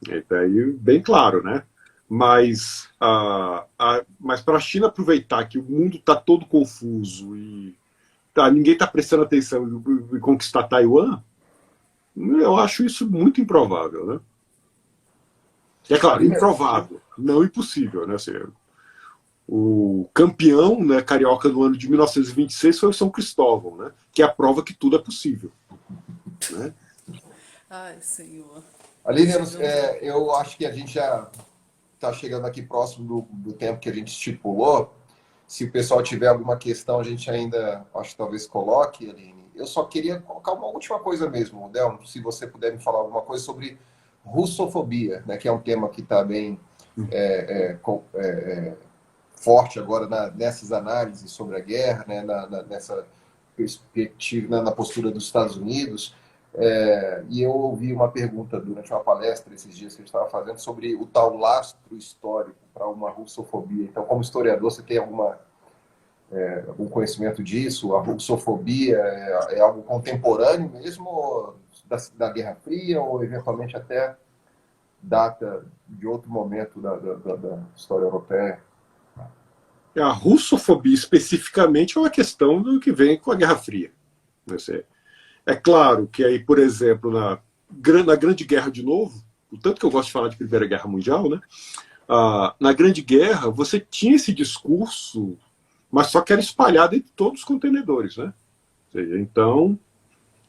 Está aí bem claro, né? Mas para a China aproveitar que o mundo está todo confuso e ninguém está prestando atenção e conquistar Taiwan, eu acho isso muito improvável, né? É claro, improvável, não impossível, né? Ou seja, o campeão, né, carioca do ano de 1926 foi o São Cristóvão, né? Que é a prova que tudo é possível. Né? Ai, Senhor. Aline, eu acho que a gente já está chegando aqui próximo do tempo que a gente estipulou. Se o pessoal tiver alguma questão, a gente ainda, acho que talvez coloque, Aline. Eu só queria colocar uma última coisa mesmo, Delmo, se você puder me falar alguma coisa sobre russofobia, né, que é um tema que está bem forte agora nessas análises sobre a guerra, né, nessa perspectiva, na postura dos Estados Unidos. E eu ouvi uma pergunta durante uma palestra esses dias que a gente estava fazendo sobre o tal lastro histórico para uma russofobia. Então, como historiador, você tem algum conhecimento disso? A russofobia é algo contemporâneo mesmo da Guerra Fria ou eventualmente até data de outro momento da história europeia? A russofobia especificamente é uma questão do que vem com a Guerra Fria. É claro que aí, por exemplo, na Grande Guerra de novo, o tanto que eu gosto de falar de Primeira Guerra Mundial, né? Na Grande Guerra você tinha esse discurso, mas só que era espalhado entre todos os contenedores, né? Então,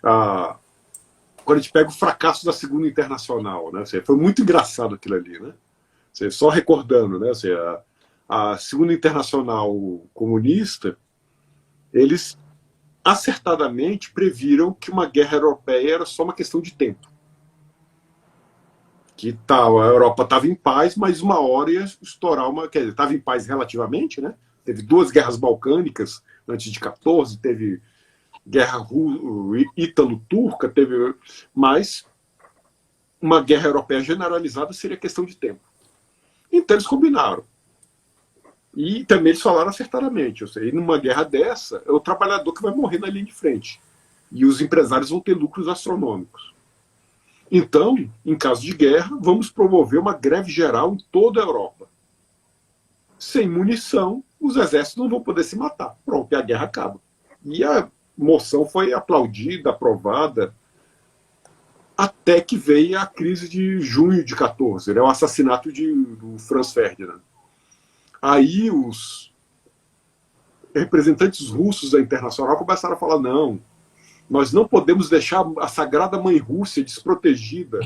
quando a gente pega o fracasso da Segunda Internacional, né? Foi muito engraçado aquilo ali, né? Só recordando, né? A Segunda Internacional comunista, eles acertadamente previram que uma guerra europeia era só uma questão de tempo. Que a Europa estava em paz, mas uma hora ia estourar quer dizer, estava em paz relativamente, né? Teve 2 guerras balcânicas antes de 14, teve guerra ítalo-turca, mas uma guerra europeia generalizada seria questão de tempo. Então eles combinaram. E também eles falaram acertadamente, ou seja, numa guerra dessa, é o trabalhador que vai morrer na linha de frente. E os empresários vão ter lucros astronômicos. Então, em caso de guerra, vamos promover uma greve geral em toda a Europa. Sem munição, os exércitos não vão poder se matar. Pronto, e a guerra acaba. E a moção foi aplaudida, aprovada, até que veio a crise de junho de 14, né, o assassinato do Franz Ferdinand. Aí os representantes russos da Internacional começaram a falar, não, nós não podemos deixar a Sagrada Mãe Rússia desprotegida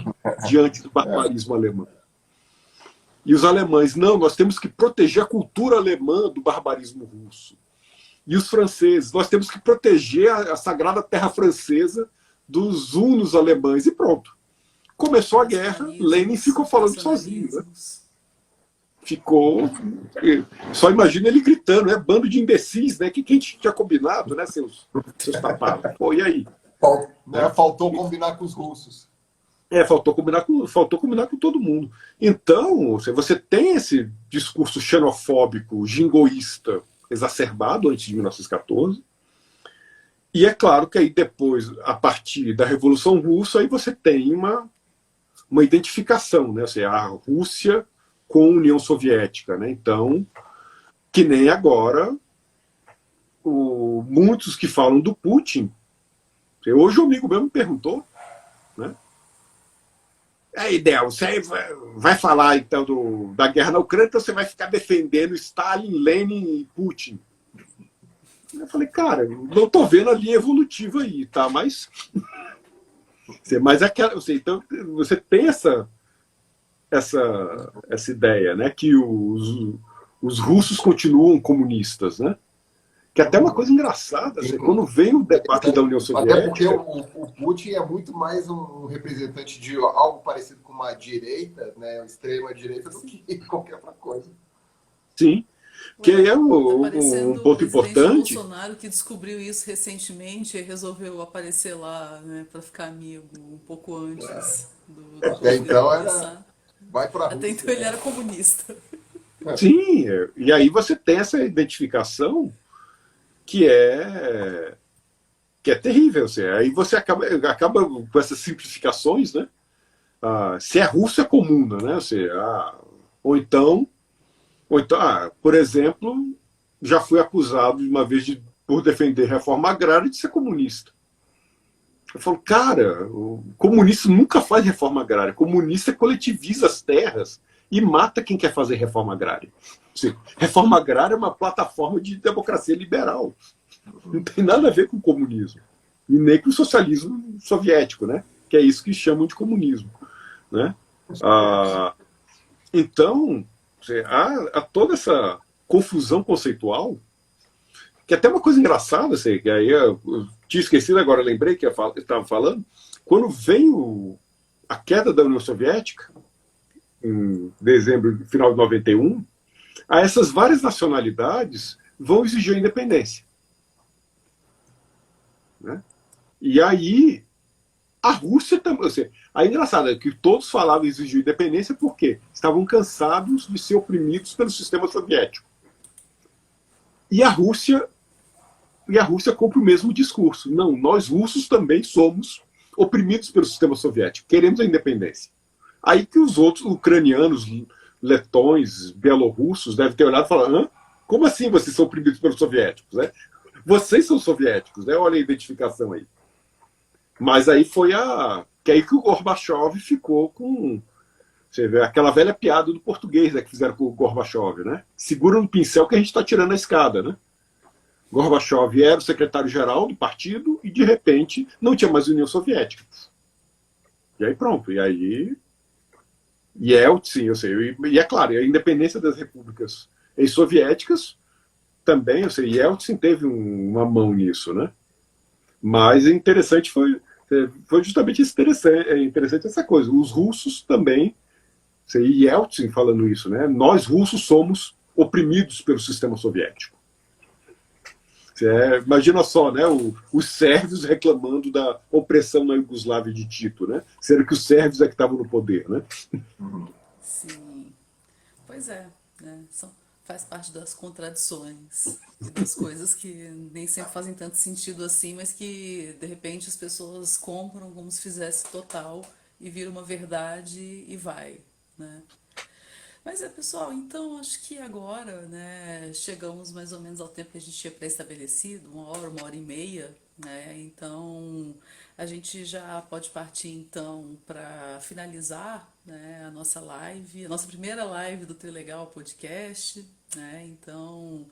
diante do barbarismo alemão. E os alemães, não, nós temos que proteger a cultura alemã do barbarismo russo. E os franceses, nós temos que proteger a Sagrada Terra Francesa dos hunos alemães. E pronto. Começou a guerra, Lenin ficou falando sozinho, né? Ficou. Só imagina ele gritando, né? Bando de imbecis, né? Que a gente tinha combinado, né? Seus tapados. Pô, e aí? Faltou combinar com os russos. Faltou combinar com todo mundo. Então, você tem esse discurso xenofóbico, jingoísta, exacerbado antes de 1914. E é claro que aí depois, a partir da Revolução Russa, aí você tem uma identificação, né? Ou seja, a Rússia com a União Soviética, né? Então, que nem agora, muitos que falam do Putin. Hoje um amigo meu me perguntou, né? Aí, Del, você vai falar então da guerra na Ucrânia, então você vai ficar defendendo Stalin, Lenin e Putin. Eu falei, cara, não estou vendo a linha evolutiva aí, tá? Mas então você tem essa ideia, né? Que os russos continuam comunistas, né? Que é até uma coisa engraçada, assim, quando vem o debate da União Soviética... Até porque o Putin é muito mais um representante de algo parecido com uma direita, né, uma extrema-direita, do que qualquer outra coisa. Sim, que é um ponto o importante. Bolsonaro, que descobriu isso recentemente e resolveu aparecer lá, né, para ficar amigo um pouco antes do Até então começar. Vai pra Até Rússia, então ele era comunista. Sim, e aí você tem essa identificação que é terrível. Assim. Aí você acaba com essas simplificações, né? Se é russo, é comuna, né? Ou então, por exemplo, já fui acusado uma vez por defender reforma agrária de ser comunista. Eu falo, cara, o comunista nunca faz reforma agrária. O comunista coletiviza as terras e mata quem quer fazer reforma agrária. Reforma agrária é uma plataforma de democracia liberal. Não tem nada a ver com o comunismo. E nem com o socialismo soviético, né? Que é isso que chamam de comunismo. Né? Então, há toda essa confusão conceitual, que é até uma coisa engraçada, assim, que aí eu tinha esquecido, agora lembrei que eu estava falando, quando veio a queda da União Soviética, em dezembro, final de 91, essas várias nacionalidades vão exigir a independência. Né? E aí, a Rússia também. Assim, aí é engraçado, é que todos falavam em exigir independência porque estavam cansados de ser oprimidos pelo sistema soviético. E a Rússia compra o mesmo discurso. Não, nós russos também somos oprimidos pelo sistema soviético, queremos a independência. Aí que os outros ucranianos, letões, bielorrussos devem ter olhado e falado: como assim vocês são oprimidos pelos soviéticos? Né? Vocês são soviéticos, né? Olha a identificação aí. Mas aí foi que aí que o Gorbachev ficou com... Você vê aquela velha piada do português, né, que fizeram com o Gorbachev, né? Segura no pincel que a gente está tirando a escada, né? Gorbachev era o secretário-geral do partido e, de repente, não tinha mais União Soviética. E aí pronto. E aí... Yeltsin, eu sei. E é claro, a independência das repúblicas ex-soviéticas também, eu sei, Yeltsin teve uma mão nisso, né? Mas interessante foi justamente interessante essa coisa. Os russos também, e Yeltsin falando isso, né? Nós russos somos oprimidos pelo sistema soviético. Imagina só, né? Os sérvios reclamando da opressão na Iugoslávia de Tito, né? Sendo que os sérvios é que estavam no poder, né? Sim. Pois é, né? Faz parte das contradições e das coisas que nem sempre fazem tanto sentido assim, mas que de repente as pessoas compram como se fizesse total e vira uma verdade e vai, né? Mas pessoal, então acho que agora, né, chegamos mais ou menos ao tempo que a gente tinha pré-estabelecido, 1 hora e meia, né? Então a gente já pode partir então para finalizar, né, a nossa live, a nossa primeira live do Trilegal Podcast, né? Então,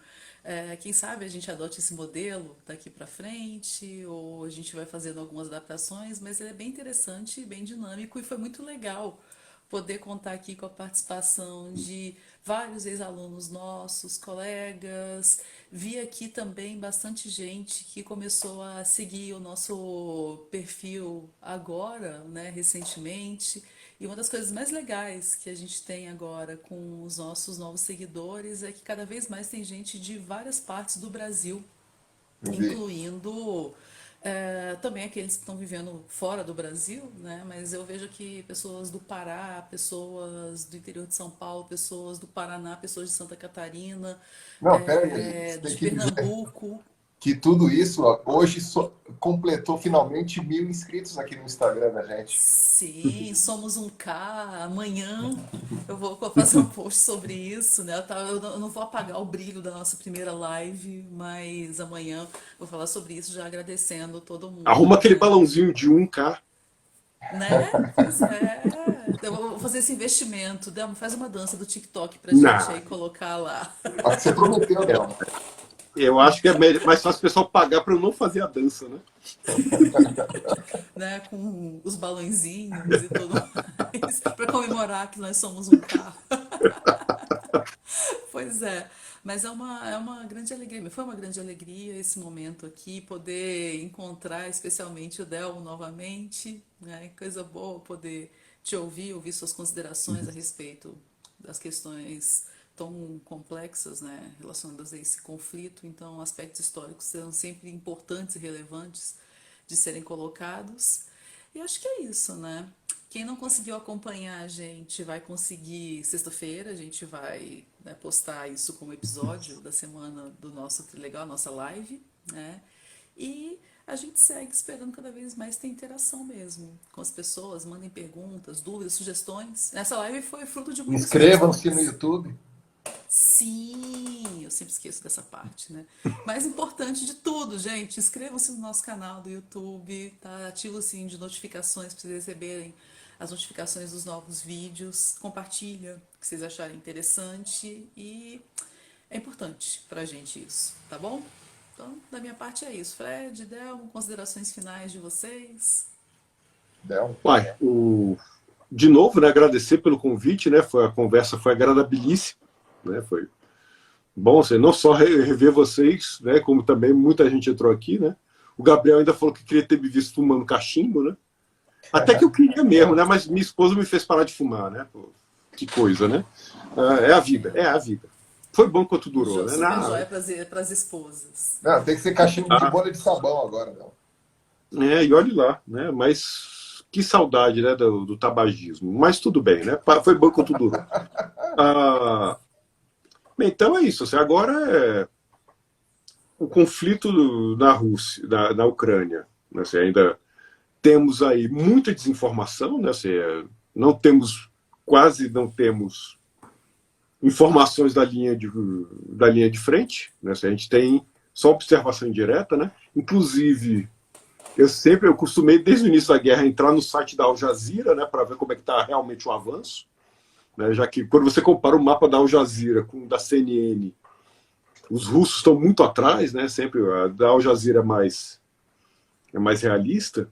quem sabe a gente adote esse modelo daqui para frente, ou a gente vai fazendo algumas adaptações, mas ele é bem interessante, bem dinâmico e foi muito legal poder contar aqui com a participação de vários ex-alunos nossos, colegas. Vi aqui também bastante gente que começou a seguir o nosso perfil agora, né, recentemente. E uma das coisas mais legais que a gente tem agora com os nossos novos seguidores é que cada vez mais tem gente de várias partes do Brasil, incluindo também aqueles que estão vivendo fora do Brasil, né? Mas eu vejo que pessoas do Pará, pessoas do interior de São Paulo, pessoas do Paraná, pessoas de Santa Catarina, Não, peraí, você tem de que dizer Pernambuco. que tudo isso hoje completou finalmente 1.000 inscritos aqui no Instagram da gente. Sim, somos um K. Amanhã eu vou fazer um post sobre isso, né? Eu não vou apagar o brilho da nossa primeira live, mas amanhã eu vou falar sobre isso, já agradecendo todo mundo. Arruma aquele Né? balãozinho de 1K. Né? Pois é. Eu vou fazer esse investimento. Delmo, faz uma dança do TikTok pra gente aí colocar lá. Você prometeu, Delmo. Eu acho que é mais fácil o pessoal pagar para eu não fazer a dança, né? Né? Com os balãozinhos e tudo mais. Para comemorar que nós somos um carro. Pois é. Mas é uma grande alegria. Foi uma grande alegria esse momento aqui, poder encontrar especialmente o Delmo novamente. Né? Coisa boa poder te ouvir suas considerações a respeito das questões tão complexas, né, relacionadas a esse conflito. Então, aspectos históricos serão sempre importantes e relevantes de serem colocados. E acho que é isso, né? Quem não conseguiu acompanhar a gente vai conseguir sexta-feira, a gente vai, né, postar isso como episódio da semana do nosso Trilegal, nossa live, né? E a gente segue esperando cada vez mais ter interação mesmo com as pessoas, mandem perguntas, dúvidas, sugestões. Essa live foi fruto de muitas Inscrevam-se no YouTube. Sim, eu sempre esqueço dessa parte, né? Mais importante de tudo, gente, inscrevam-se no nosso canal do YouTube, tá? Ativa o sininho de notificações para vocês receberem as notificações dos novos vídeos, compartilha o que vocês acharem interessante e é importante pra gente isso, tá bom? Então, da minha parte é isso. Fred, Delmo, considerações finais de vocês? Delmo. De novo, né, agradecer pelo convite, né? A conversa foi agradabilíssima, né? Foi bom, assim, não só rever vocês, né? Como também muita gente entrou aqui, né? O Gabriel ainda falou que queria ter me visto fumando cachimbo, né? Até que eu queria mesmo, né? Mas minha esposa me fez parar de fumar, né? Pô, que coisa, né? É a vida, é a vida. Foi bom quanto durou, né? Joia para as esposas. Não, tem que ser cachimbo de bolha de sabão agora, não. E olhe lá, né? Mas que saudade, né, do tabagismo. Mas tudo bem, né? Foi bom quanto durou. Então é isso. Assim, agora é o conflito na Rússia, na Ucrânia. Né? Assim, ainda temos aí muita desinformação, né? Assim, quase não temos informações da linha de frente. Né? Assim, a gente tem só observação indireta, né? Inclusive, eu costumei, desde o início da guerra, entrar no site da Al Jazeera, né, para ver como é que está realmente o avanço. Né, já que quando você compara o mapa da Al Jazeera com o da CNN, os russos estão muito atrás, né, sempre a da Al Jazeera é mais realista.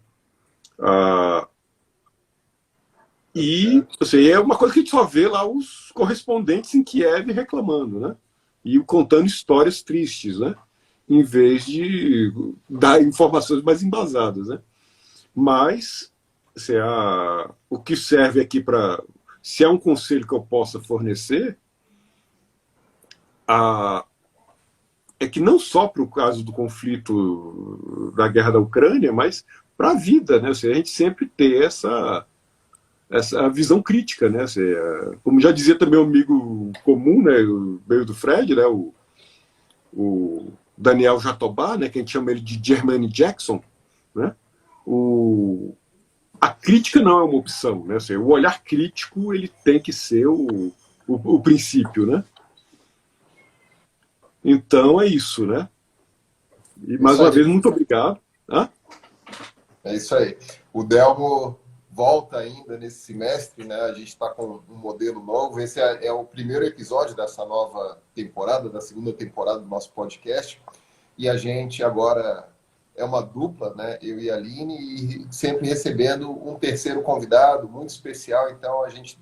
E assim, é uma coisa que a gente só vê lá os correspondentes em Kiev reclamando, né, e contando histórias tristes, né, em vez de dar informações mais embasadas, né. Mas assim, o que serve aqui para... Se há um conselho que eu possa fornecer, é que não só para o caso do conflito da guerra da Ucrânia, mas para a vida, né? Assim, a gente sempre ter essa visão crítica, né? Assim, como já dizia também um amigo comum, né, meio do Fred, né, o Daniel Jatobá, né, que a gente chama ele de Jermaine Jackson, né? A crítica não é uma opção, né? Assim, o olhar crítico ele tem que ser o princípio, né? Então é isso, né? E mais uma vez, muito obrigado. É isso aí. O Delmo volta ainda nesse semestre, né? A gente está com um modelo novo. Esse é o primeiro episódio dessa nova temporada, da segunda temporada do nosso podcast. E a gente agora é uma dupla, né? Eu e a Aline, e sempre recebendo um terceiro convidado muito especial. Então, a gente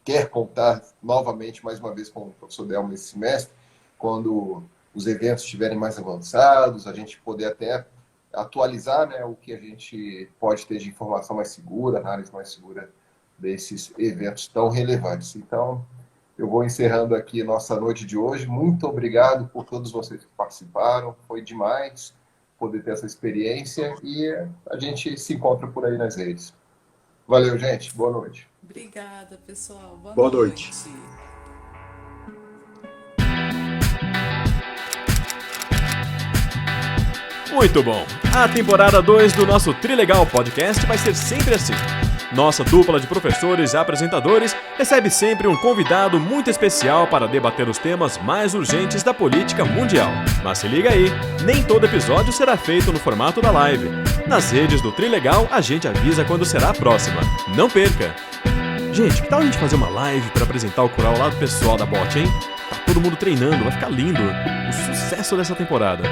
quer contar novamente, mais uma vez, com o professor Delmo nesse semestre, quando os eventos estiverem mais avançados, a gente poder até atualizar, né, o que a gente pode ter de informação mais segura, análise mais segura desses eventos tão relevantes. Então, eu vou encerrando aqui nossa noite de hoje. Muito obrigado por todos vocês que participaram. Foi demais poder ter essa experiência e a gente se encontra por aí nas redes. Valeu, gente. Boa noite. Obrigada, pessoal. Boa noite. Muito bom. A temporada 2 do nosso Trilegal Podcast vai ser sempre assim. Nossa dupla de professores e apresentadores recebe sempre um convidado muito especial para debater os temas mais urgentes da política mundial. Mas se liga aí, nem todo episódio será feito no formato da live. Nas redes do Trilegal, a gente avisa quando será a próxima. Não perca! Gente, que tal a gente fazer uma live para apresentar o coral lá do pessoal da bot, hein? Tá todo mundo treinando, vai ficar lindo. O sucesso dessa temporada.